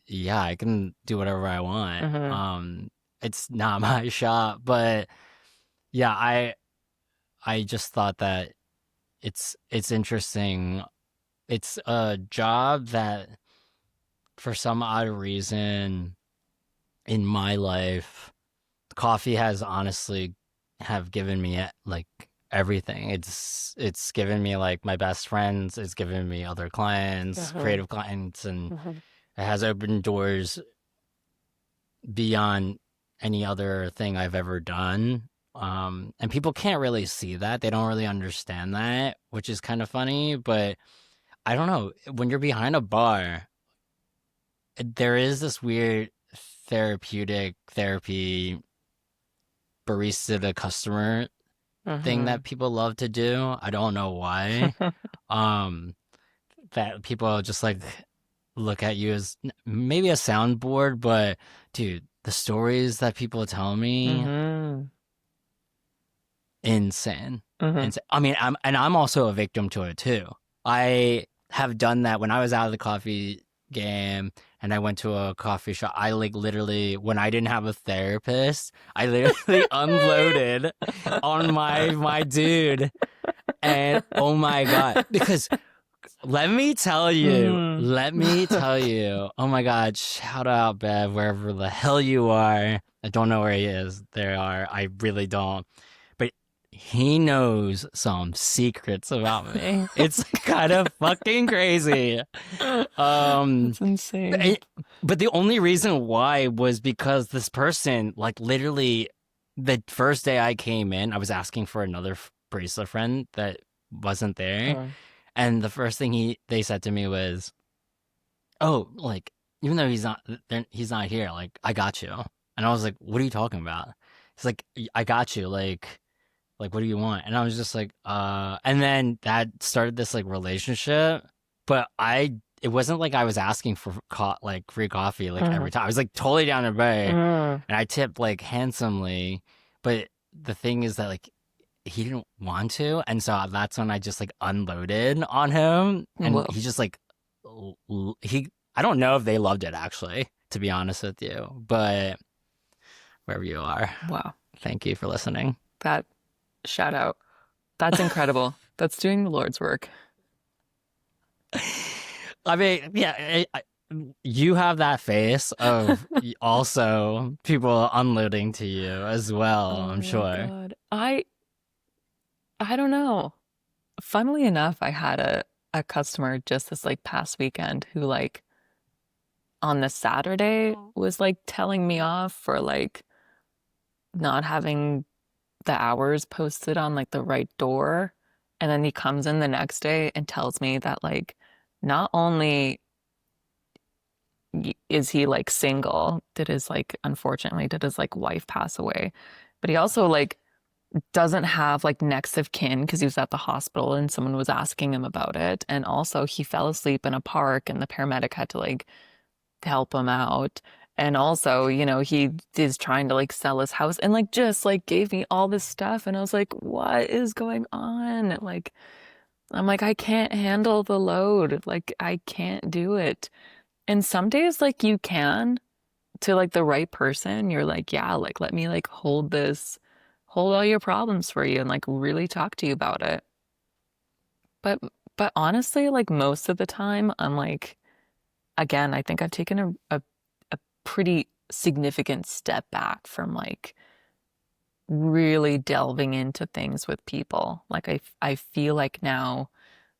Yeah, I can do whatever I want. Hmm. It's not my shop, but yeah, I just thought that it's interesting. It's a job that, for some odd reason in my life, coffee has honestly have given me like everything. It's given me like my best friends, it's given me other clients, Hmm. creative clients, and Hmm. it has opened doors beyond any other thing I've ever done. And people can't really see that. They don't really understand that, which is kind of funny, but I don't know. When you're behind a bar, there is this weird therapeutic therapy barista to customer thing Mm-hmm. that people love to do. I don't know why. Um, that people just like look at you as maybe a soundboard, but dude, the stories that people tell me, Mm-hmm. insane. Mm-hmm. Insane. I mean, I'm also a victim to it too. I have done that when I was out of the coffee game and I went to a coffee shop. I like literally when I didn't have a therapist, I literally unloaded on my dude. And oh my God, because Mm-hmm. let me tell you, oh my God, shout out Bev, wherever the hell you are. I don't know where he is. There are, I really don't. But he knows some secrets about me. It's kind of fucking crazy. Um, That's insane. but but the only reason why was because this person, like literally the first day I came in, I was asking for another barista friend that wasn't there. Uh, And the first thing they said to me was, "Oh, like even though he's not here, like I got you." And I was like, "What are you talking about?" He's like, "I got you. Like what do you want?" And I was just like, And then that started this like relationship. But it wasn't like I was asking for like free coffee like mm-hmm. every time. I was like totally down to pay, Mm. and I tipped like handsomely. But the thing is that like he didn't want to, and so that's when I just like unloaded on him, and Whoa. he just like he. I don't know if they loved it actually, to be honest with you, but wherever you are, Wow. thank you for listening. That shout out. That's incredible. That's doing the Lord's work. I mean, yeah, you have that face of also people unloading to you as well, Oh I'm my sure. God. I don't know. Funnily enough, I had a customer just this like past weekend who like on the Saturday was like telling me off for like not having the hours posted on like the right door. And then he comes in the next day and tells me that like not only is he like single, unfortunately did his like wife pass away, but he also like doesn't have like next of kin because he was at the hospital and someone was asking him about it. And also he fell asleep in a park and the paramedic had to like help him out. And also, he is trying to like sell his house and like just like gave me all this stuff. And I was like, what is going on? Like, I'm like, I can't handle the load. Like, I can't do it. And some days, like, you can to like the right person. You're like, yeah, like, let me like hold all your problems for you and like really talk to you about it. But, but honestly, like, most of the time, I'm like, again, I think I've taken a pretty significant step back from like really delving into things with people. Like I feel like now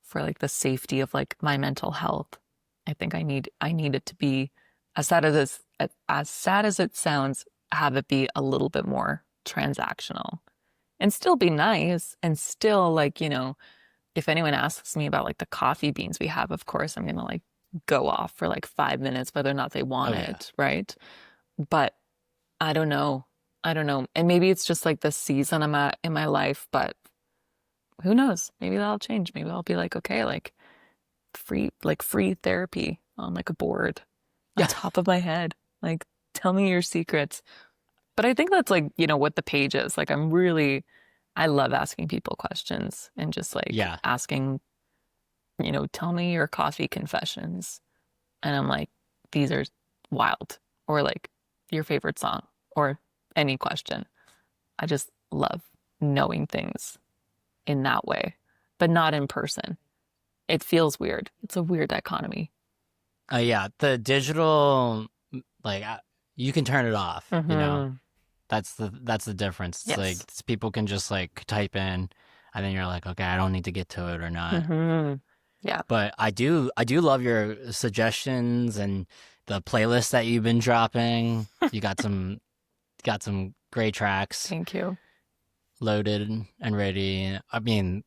for like the safety of like my mental health, I think I need it to be as sad as it sounds, have it be a little bit more transactional and still be nice and still like, if anyone asks me about like the coffee beans we have, of course I'm gonna like go off for like 5 minutes whether or not they want Oh yeah. it, right? But I don't know. I don't know. And maybe it's just like the season I'm at in my life, but who knows? Maybe that'll change. Maybe I'll be like, okay, like free therapy on like a board on Yeah. top of my head. Like, tell me your secrets. But I think that's like, what the page is. Like, I love asking people questions and just like Yeah. asking, tell me your coffee confessions. And I'm like, these are wild. Or like your favorite song or any question. I just love knowing things in that way, but not in person. It feels weird. It's a weird dichotomy. Yeah, the digital like you can turn it off, you know. Hmm. That's the difference. It's like Yes. people can just like type in and then you're like, okay, I don't need to get to it or not. Hmm. Yeah. But I do love your suggestions and the playlist that you've been dropping. You got some great tracks Thank you. loaded and ready. I mean,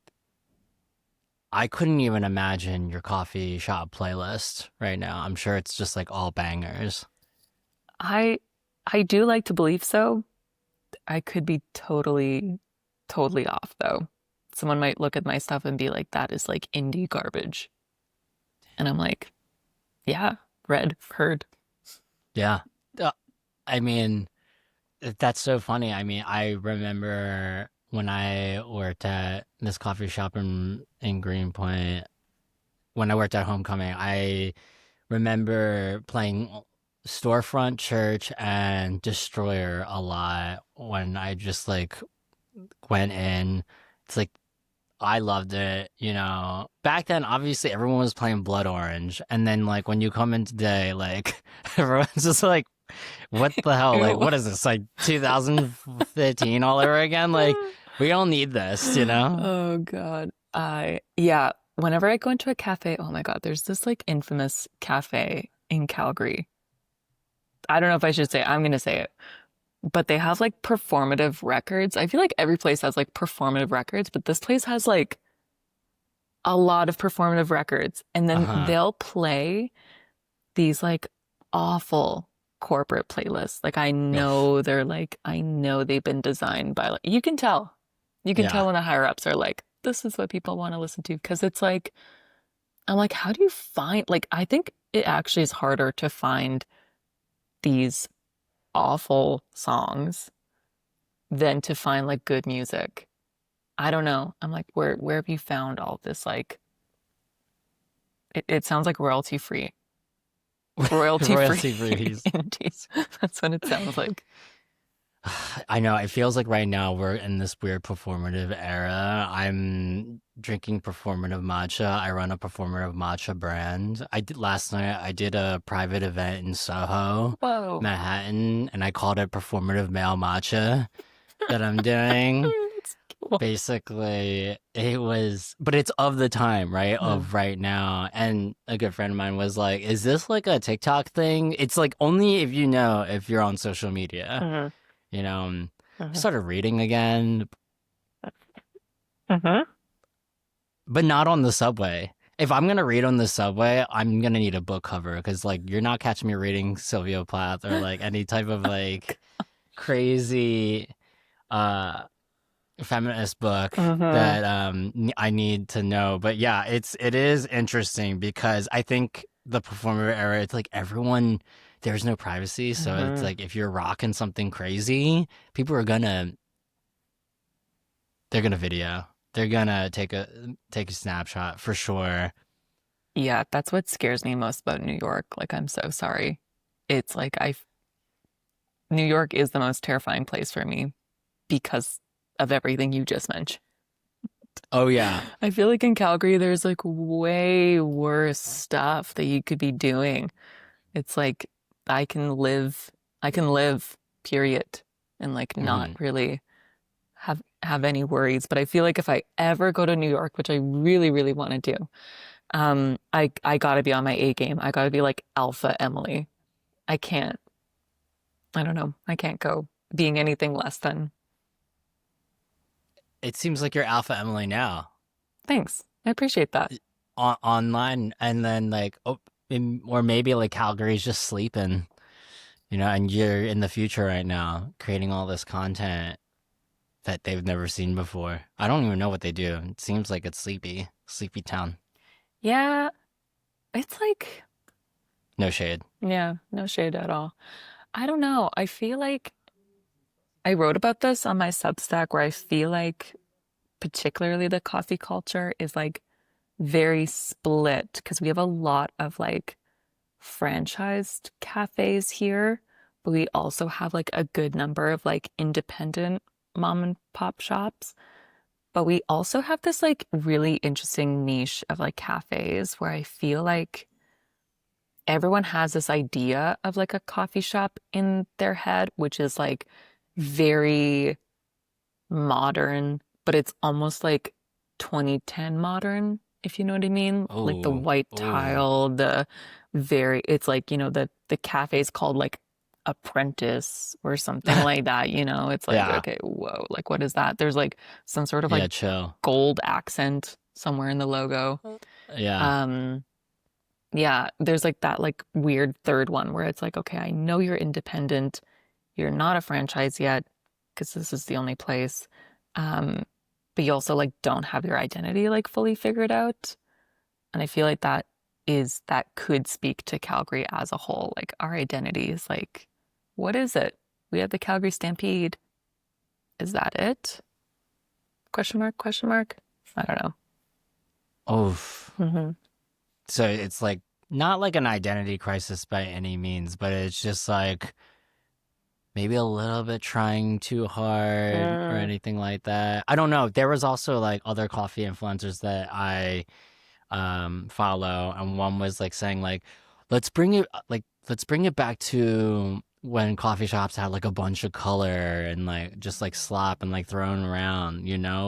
I couldn't even imagine your coffee shop playlist right now. I'm sure it's just like all bangers. I I do like to believe so. I could be totally, totally off though. Someone might look at my stuff and be like, that is like indie garbage. And I'm like, yeah, read, heard. Yeah. Uh, I mean, that's so funny. I mean, I remember when I worked at this coffee shop in Greenpoint, when I worked at Homecoming, I remember playing Storefront Church and Destroyer a lot when I just like went in. It's like I loved it, you know. Back then, obviously, everyone was playing Blood Orange, and then like when you come in today, like everyone's just like, "What the hell? Like, Ew. what is this? Like 2015 all over again? Like, we don't need this, you know?" Oh God. Yeah, whenever I go into a cafe, oh my God, there's this like infamous cafe in Calgary. I don't know if I should say it. I'm gonna say it. But they have like performative records. I feel like every place has like performative records, but this place has like a lot of performative records. And Uh then huh. they'll play these like awful corporate playlists. Like I know they've been designed by like you can tell. You can tell Yeah. when the higher ups are like, this is what people want to listen to. Because it's like, I'm like, how do you find like I think it actually is harder to find these awful songs than to find like good music. I don't know. I'm like, where have you found all this like it sounds like royalty free Royalty freeze. indies. That's what it sounds like. I know. It feels like right now we're in this weird performative era. I'm drinking performative matcha. I run a performative matcha brand. I did last night. I did a private event in Soho, Whoa. Manhattan, and I called it performative male matcha that I'm doing. That's cool. Basically, it was, but it's of the time, right? Mhm, Of right now. And a good friend of mine was like, "Is this like a TikTok thing?" It's like only if you know if you're on social media, mhm, you know. I mhm, started reading again, mhm. but not on the subway. If I'm gonna read on the subway, I'm gonna need a book cover because like you're not catching me reading Sylvia Plath or like any type of like crazy uh feminist book Mhm, that I need to know. But yeah, it is interesting because I think the performer era, it's like everyone there's no privacy, so it's mhm. like if you're rocking something crazy, people are gonna they're gonna video. They're gonna take a snapshot for sure. Yeah, that's what scares me most about New York. Like, I'm so sorry. It's like New York is the most terrifying place for me because of everything you just mentioned. Oh yeah. I feel like in Calgary, there's like way worse stuff that you could be doing. It's like I can live, I can live, period, and like not Hmm. really have any worries. But I feel like if I ever go to New York, which I really, really want to do, I gotta be on my A game. I gotta be like Alpha Emily. I can't, I don't know, I can't go being anything less than It seems like you're Alpha Emily now thanks. I appreciate that. online, and then like or maybe like Calgary's just sleeping, you know, and you're in the future right now creating all this content that they've never seen before. I don't even know what they do. It seems like it's sleepy town. Yeah, it's like, No shade. yeah, no shade at all. I don't know. I feel like I wrote about this on my Substack where I feel like particularly the coffee culture is like very split because we have a lot of like franchised cafes here, but we also have like a good number of like independent mom and pop shops. But we also have this like really interesting niche of like cafes where I feel like everyone has this idea of like a coffee shop in their head, which is like very modern, but it's almost like 2010 modern, if you know what I mean. Like the Oh, white oh, tile, the very, it's like, the cafe's called like Apprentice or something like that, you know? It's like, yeah, okay, whoa, like what is that? There's like some sort of like yeah, chill. gold accent somewhere in the logo. Yeah, Um, yeah, there's like that like weird third one where it's like, okay, I know you're independent, you're not a franchise yet, because this is the only place. Um, but you also like don't have your identity like fully figured out. And I feel like that could speak to Calgary as a whole. Like our identity is like, what is it? We have the Calgary Stampede. Is that it? Question mark, question mark. I don't know. Oh, Hmm. so it's like not like an identity crisis by any means, but it's just like maybe a little bit trying too hard or Mm, anything like that. I don't know. There was also like other coffee influencers that I follow, and one was like saying like let's bring it back to when coffee shops had like a bunch of color and like just like slop and like thrown around,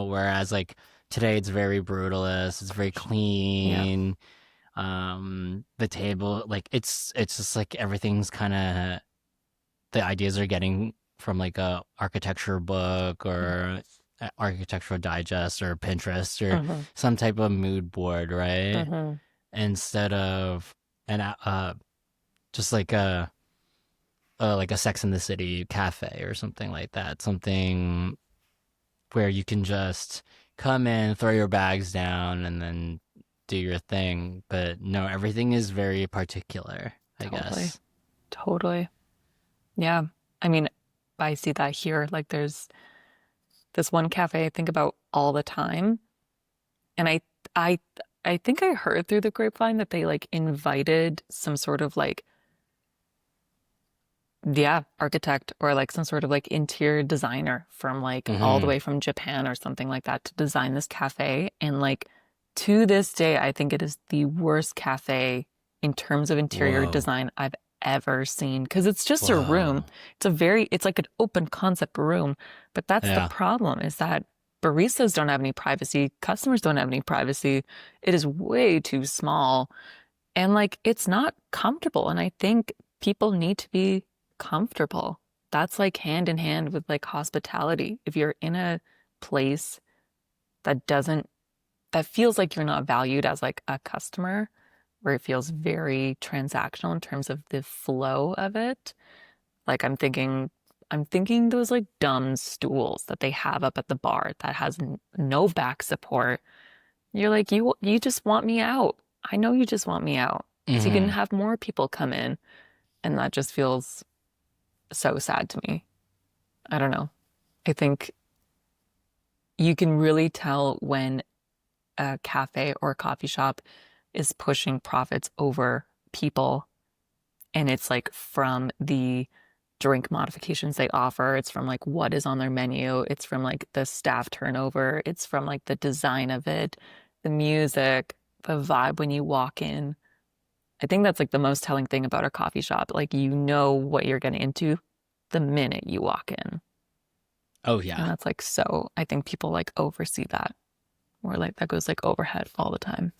whereas like today it's very brutalist, it's very yeah, clean. The table, like it's just like everything's kind of, the ideas are getting from like a architecture book or architectural digest or Pinterest or hmm, some type of mood board, right? hmm, Instead of an just like a Sex in the City cafe or something like that, something where you can just come in, throw your bags down, and then do your thing. But no, everything is very particular, I totally, guess. totally. Yeah. I mean, I see that here. Like there's this one cafe I think about all the time. And I I think I heard through the grapevine that they like invited some sort of like, yeah, architect or like some sort of like interior designer from like all the Mm-hmm. way from Japan or something like that to design this cafe. And like to this day, I think it is the worst cafe in terms of interior Whoa. design I've ever seen. Because it's just a room. Whoa. It's like an open concept room. But that's the Yeah. problem is that baristas don't have any privacy, customers don't have any privacy. It is way too small. And like it's not comfortable. And I think people need to be comfortable. That's like hand in hand with like hospitality. If you're in a place that doesn't, that feels like you're not valued as like a customer, where it feels very transactional in terms of the flow of it. Like I'm thinking those like dumb stools that they have up at the bar that has no back support. You're like, you just want me out. I know you just want me out. So you can Mm-hmm. have more people come in. And that just feels so sad to me. I don't know. I think you can really tell when a cafe or a coffee shop is pushing profits over people. And it's like from the drink modifications they offer, it's from like what is on their menu, it's from like the staff turnover, it's from like the design of it, the music, the vibe when you walk in. I think that's like the most telling thing about a coffee shop. Like you know what you're getting into the minute you walk in. Oh And yeah. that's like so, I think people like oversee that or like that goes like overhead all the time.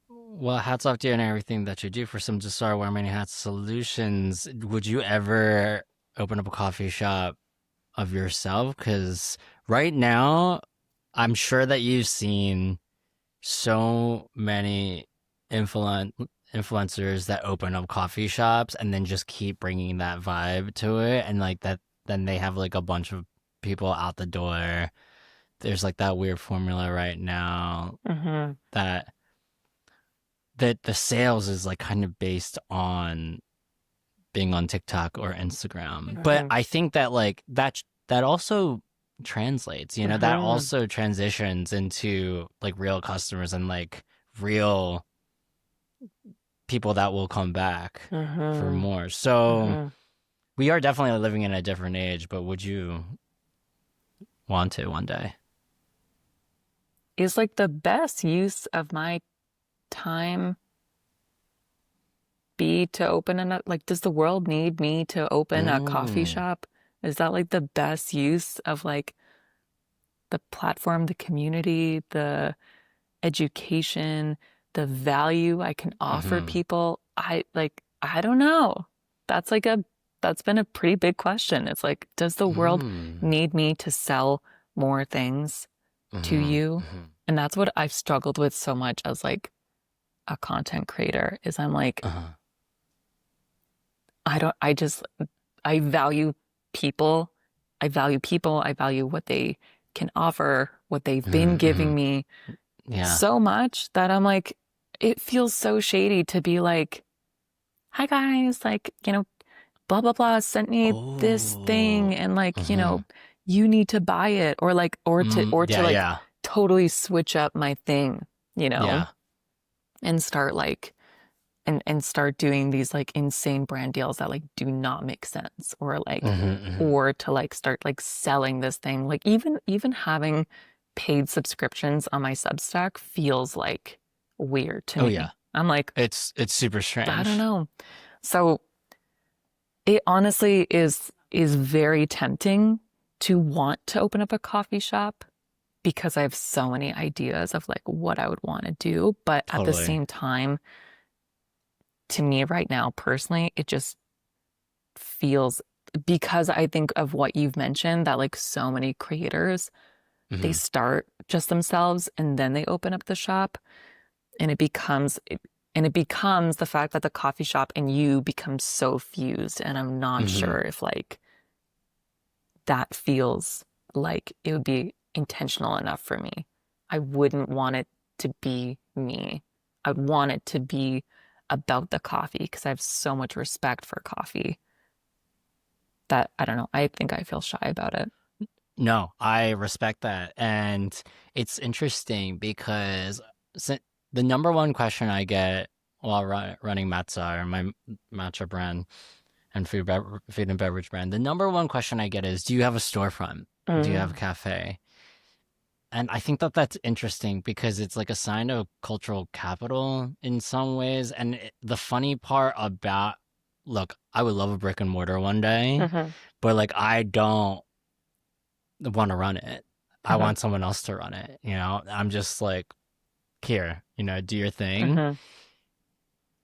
Well, hats off to you and everything that you do for some just our wear many hats solutions. Would you ever open up a coffee shop of yourself? Because right now, I'm sure that you've seen so many influen influencers that open up coffee shops and then just keep bringing that vibe to it, and like that, then they have like a bunch of people out the door. There's like that weird formula right now Hmm. that the sales is like kind of based on being on TikTok or Instagram. But Hmm. I think that like that also translates, that Hmm. also transitions into like real customers and like real people that will come back for Hmm. more. So Hmm. we are definitely living in a different age, but would you want to one day? Is like the best use of my time be to open like does the world need me to open a coffee Mm. shop? Is that like the best use of like the platform, the community, the education, the value I can offer Mm-hmm. people? I don't know. That's like a that's been a pretty big question. It's like, does the world Mm. need me to sell more things to Mm-hmm. you? Mm-hmm. And that's what I've struggled with so much as like a content creator is I'm like, Uh-huh. I don't, I just, I value people I value people. I value what they can offer, what they've been Mm-hmm. giving me Yeah. so much that I'm like, it feels so shady to be like, hi guys, like, blah blah blah sent me this thing Oh. and like, Mm-hmm. you need to buy it or like or to Yeah, like yeah. totally switch up my thing, Yeah. and start like and start doing these like insane brand deals that like do not make sense or like Mm-hmm, mm-hmm. or to like start like selling this thing. Like even having paid subscriptions on my Substack feels like weird to Oh yeah. me. I'm like, It's super I don't strange. know. So it honestly is very tempting to want to open up a coffee shop because I have so many ideas of like what I would want to do, but at the Totally. same time, to me right now personally, it just feels because I think of what you've mentioned that like so many creators, they Mm-hmm. start just themselves and then they open up the shop and it becomes the fact that the coffee shop and you become so fused and I'm not Mm-hmm. sure if like that feels like it would be intentional enough for me. I wouldn't want it to be me. I'd want it to be about the coffee because I have so much respect for coffee that I don't know. I think I feel shy about it. No, I respect that. And it's interesting because si- the number one question I get while running Matza or my matcha brand and food and beverage brand, the number one question I get is, do you have a storefront? Do you have a Mm, cafe? And I think that that's interesting because it's like a sign of cultural capital in some ways. And the funny part about, look, I would love a brick and mortar one day, hmm but like I don't want to run it. I hmm want someone else to run it. I'm just like, here, do your thing. hmm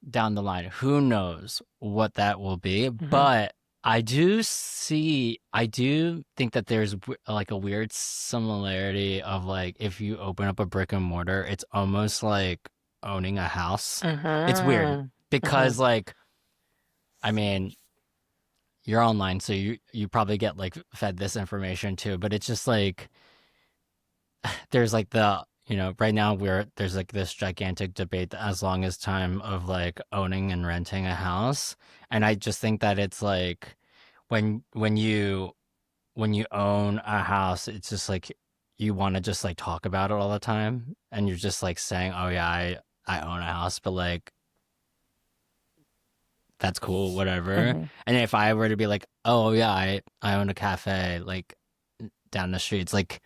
Down the line, who knows what that will be. hmm But I do think that there's like a weird similarity of like if you open up a brick and mortar, it's almost like owning a house. It's weird hmm hmm because like, I mean, you're online, so you probably get like fed this information too, but it's just like there's like right now there's like this gigantic debate as long as time of like owning and renting a house. And I just think that it's like when you own a house, it's just like you want to just like talk about it all the time, and you're just like saying, oh yeah, I own a house, but like that's cool, whatever. hmm And if I were to be like, oh yeah, I own a cafe like down the street, it's like,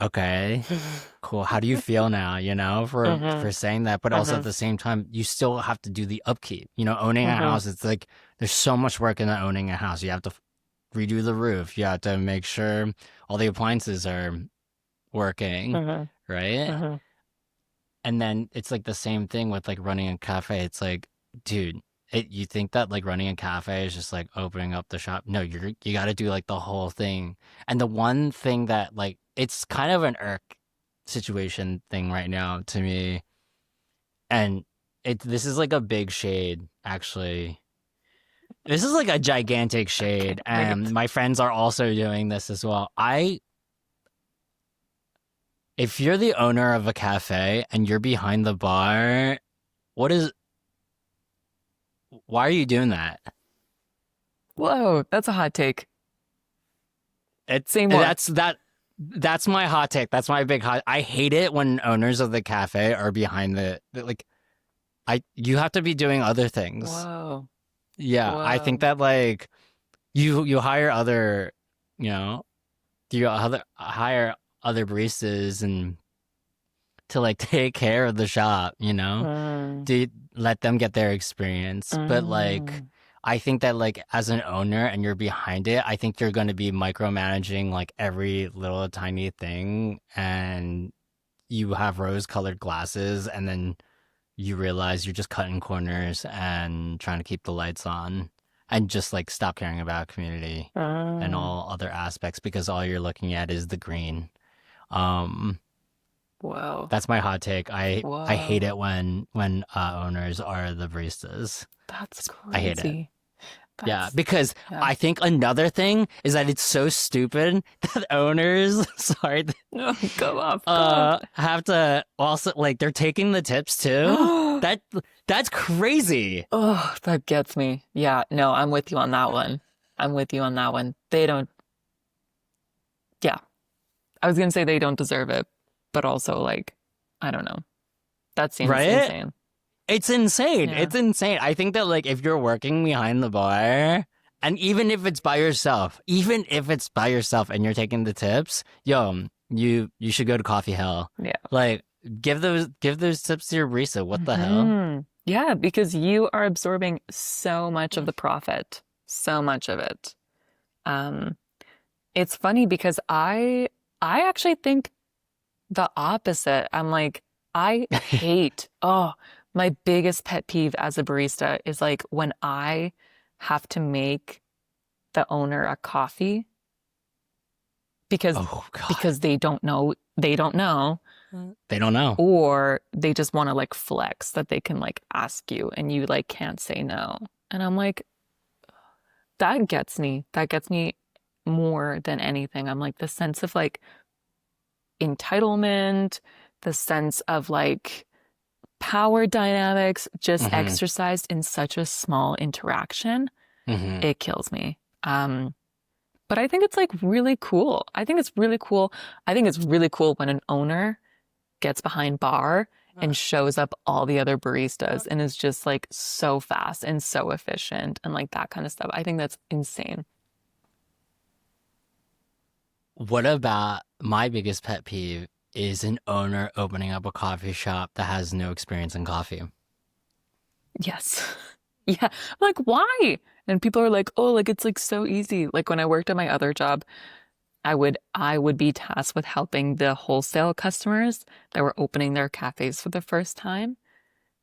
okay, cool. How do you feel now, hmm for saying that? But also hmm at the same time, you still have to do the upkeep. Owning a hmm house, it's like there's so much work in owning a house. You have to redo the roof. You have to make sure all the appliances are working, hmm right? hmm And then it's like the same thing with like running a cafe. It's like, dude, you think that like running a cafe is just like opening up the shop? No, you got to do like the whole thing. And the one thing that like it's kind of an irk situation thing right now to me, and this is like a big shade actually. This is like a gigantic I shade, can't and wait. my friends are also doing this as well. If you're the owner of a cafe and you're behind the bar, what is why are you doing that? Whoa, that's a hot take. It Say more. that's my hot take. That's my big hot. I hate it when owners of the cafe are behind like I you have to be doing other things. Whoa. Yeah, I think Whoa. that like you hire other, you know, you hire other baristas and to like take care of the shop. Mm, To let them get their experience. But like, mm, I think that like as an owner and you're behind it, I think you're going to be micromanaging like every little tiny thing, and you have rose-colored glasses, and then you realize you're just cutting corners and trying to keep the lights on, and just like stop caring about community and mm. all other aspects because all you're looking at is the green. Um, Whoa. that's my hot take. I hate Whoa. it when owners are the baristas. That's I hate it. crazy. Yeah, That's because yeah. I think another thing is that it's so stupid that owners, sorry, No, go off, go off. have to also like they're taking the tips too. That that's crazy. Oh, that gets me. Yeah, no, I'm with you on that one. I'm with you on that one. They don't, yeah. I was gonna say they don't deserve it, but also like, I don't know. That seems Right? insane. It's insane. Yeah. It's insane. I think that like if you're working behind the bar, and even if it's by yourself and you're taking the tips, yo, you should go to coffee hell. Yeah. Like give those tips to your barista. What the hell? Yeah, because you are absorbing so much of the profit, so much of it. Um, it's funny because I actually think the opposite. I'm like, I hate, oh, my biggest pet peeve as a barista is like when I have to make the owner a coffee because Oh God. they don't know, They don't know. or they just want to like flex that they can like ask you and you like can't say no. And I'm like, that gets me. That gets me more than anything. I'm like the sense of like entitlement, the sense of like power dynamics just Hmm. exercised in such a small interaction, Hmm. it kills me. But I think it's like really cool. I think it's really cool. I think it's really cool when an owner gets behind bar and shows up all the other baristas and is just like so fast and so efficient and like that kind of stuff. I think that's insane. What about my biggest pet peeve is an owner opening up a coffee shop that has no experience in coffee. Yes. Yeah. I'm like, why? And people are like, oh, like it's like so easy. Like when I worked at my other job, I would be tasked with helping the wholesale customers that were opening their cafes for the first time.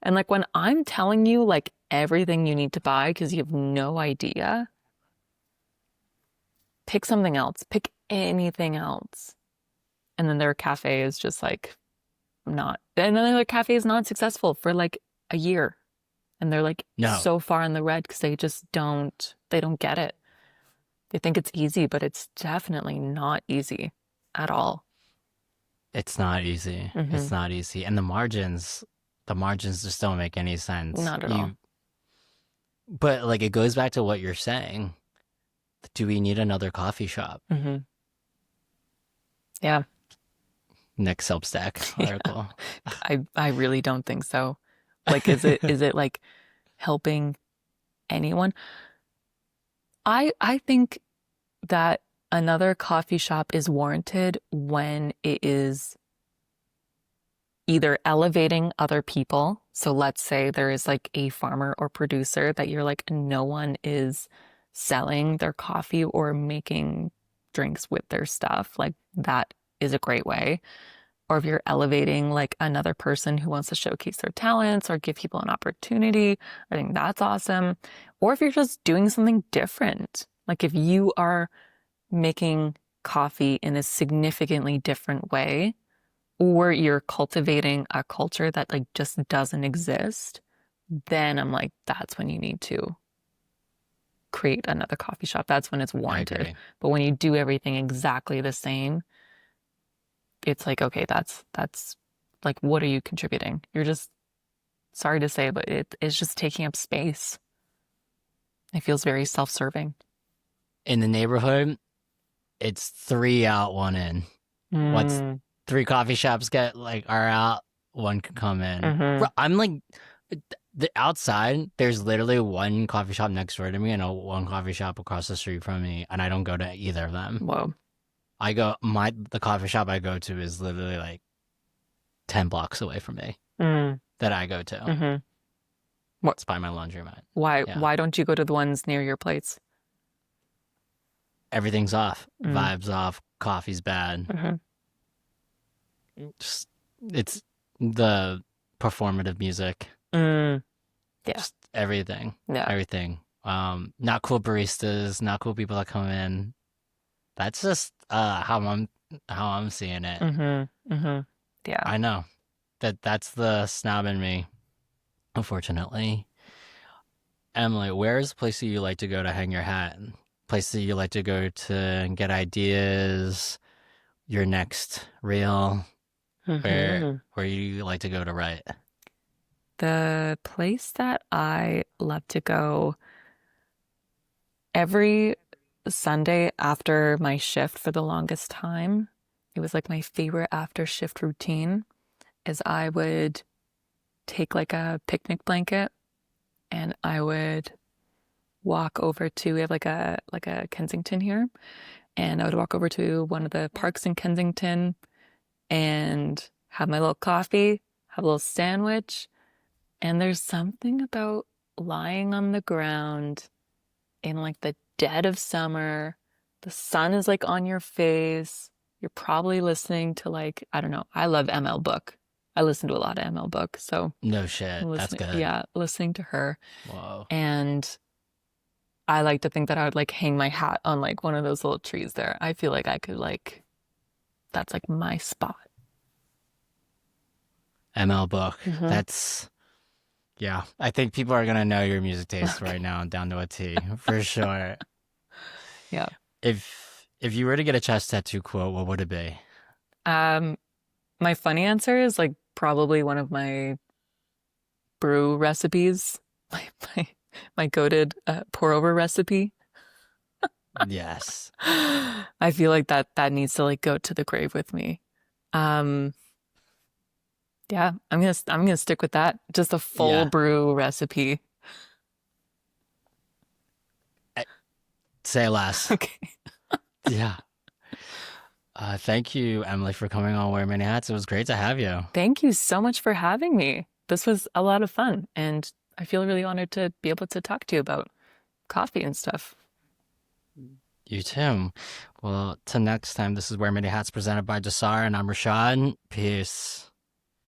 And like when I'm telling you like everything you need to buy because you have no idea, pick something else, pick anything else. And then their cafe is just like not, and then their cafe is not successful for like a year. And they're like No, so far in the red because they don't get it. They think it's easy, but it's definitely not easy at all. it's not easy. Hmm. It's not easy. And the margins just don't make any sense. Not at all. But like it goes back to what you're saying. Do we need another coffee shop? Hmm. Yeah. Next Substack Yeah. article. I really don't think so. Like, is it like helping anyone? I think that another coffee shop is warranted when it is either elevating other people. So let's say there is like a farmer or producer that you're like, no one is selling their coffee or making drinks with their stuff. Like that is a great way. Or if you're elevating like another person who wants to showcase their talents or give people an opportunity, I think that's awesome. Or if you're just doing something different, like if you are making coffee in a significantly different way, or you're cultivating a culture that like just doesn't exist, then I'm like, that's when you need to create another coffee shop. That's when it's I warranted. agree. But when you do everything exactly the same, it's like, okay, that's like, what are you contributing? You're just, sorry to say, but it's just taking up space. It feels very self-serving. In the neighborhood, it's three out, one in. Once Mm, three coffee shops are out, one can come in. hmm. I'm like the outside. There's literally one coffee shop next door to me and one coffee shop across the street from me, and I don't go to either of them. Whoa. The coffee shop I go to is literally like 10 blocks away from me Mm, that I go to. hmm. What? It's by my laundromat. Why? Yeah, Why don't you go to the ones near your place? everything's off, Mm, vibes off, coffee's bad. hmm. Just it's the performative music, Mm, yeah. just everything, Yeah. everything. Not cool baristas, not cool people that come in. That's just how I'm seeing it. Hmm. Hmm. Yeah. I know that's the snob in me, unfortunately. Emily, where is the place that you like to go to hang your hat? Place that you like to go to get ideas, your next reel, Hmm. where you like to go to write? The place that I love to go every Sunday after my shift for the longest time, it was like my favorite after shift routine is I would take like a picnic blanket and I would walk over to we have like a Kensington here and I would walk over to one of the parks in Kensington and have my little coffee, have a little sandwich, and there's something about lying on the ground in like the dead of summer. The sun is like on your face. You're probably listening to like, I don't know, I love ML Book. I listen to a lot of ML Book. So No shit. That's listening, good. yeah, listening to her. Whoa. And I like to think that I would like hang my hat on like one of those little trees there. I feel like I could like, that's like my spot. ML book. Hmm. That's yeah. I think people are gonna know your music taste Okay. right now down to a T for sure. Yeah. If you were to get a chest tattoo quote, what would it be? Um, my funny answer is like probably one of my brew recipes, my my, my goated pour over recipe. Yes. I feel like that needs to like go to the grave with me. Um, yeah, I'm gonna stick with that. Just a full Yeah. brew recipe. Eh, Say less. Okay. Yeah. Thank you, Emily, for coming on Wear Many Hats. It was great to have you. Thank you so much for having me. This was a lot of fun, and I feel really honored to be able to talk to you about coffee and stuff. You too. Well, till next time, this is Wear Many Hats presented by Jasar, and I'm Rashad. Peace.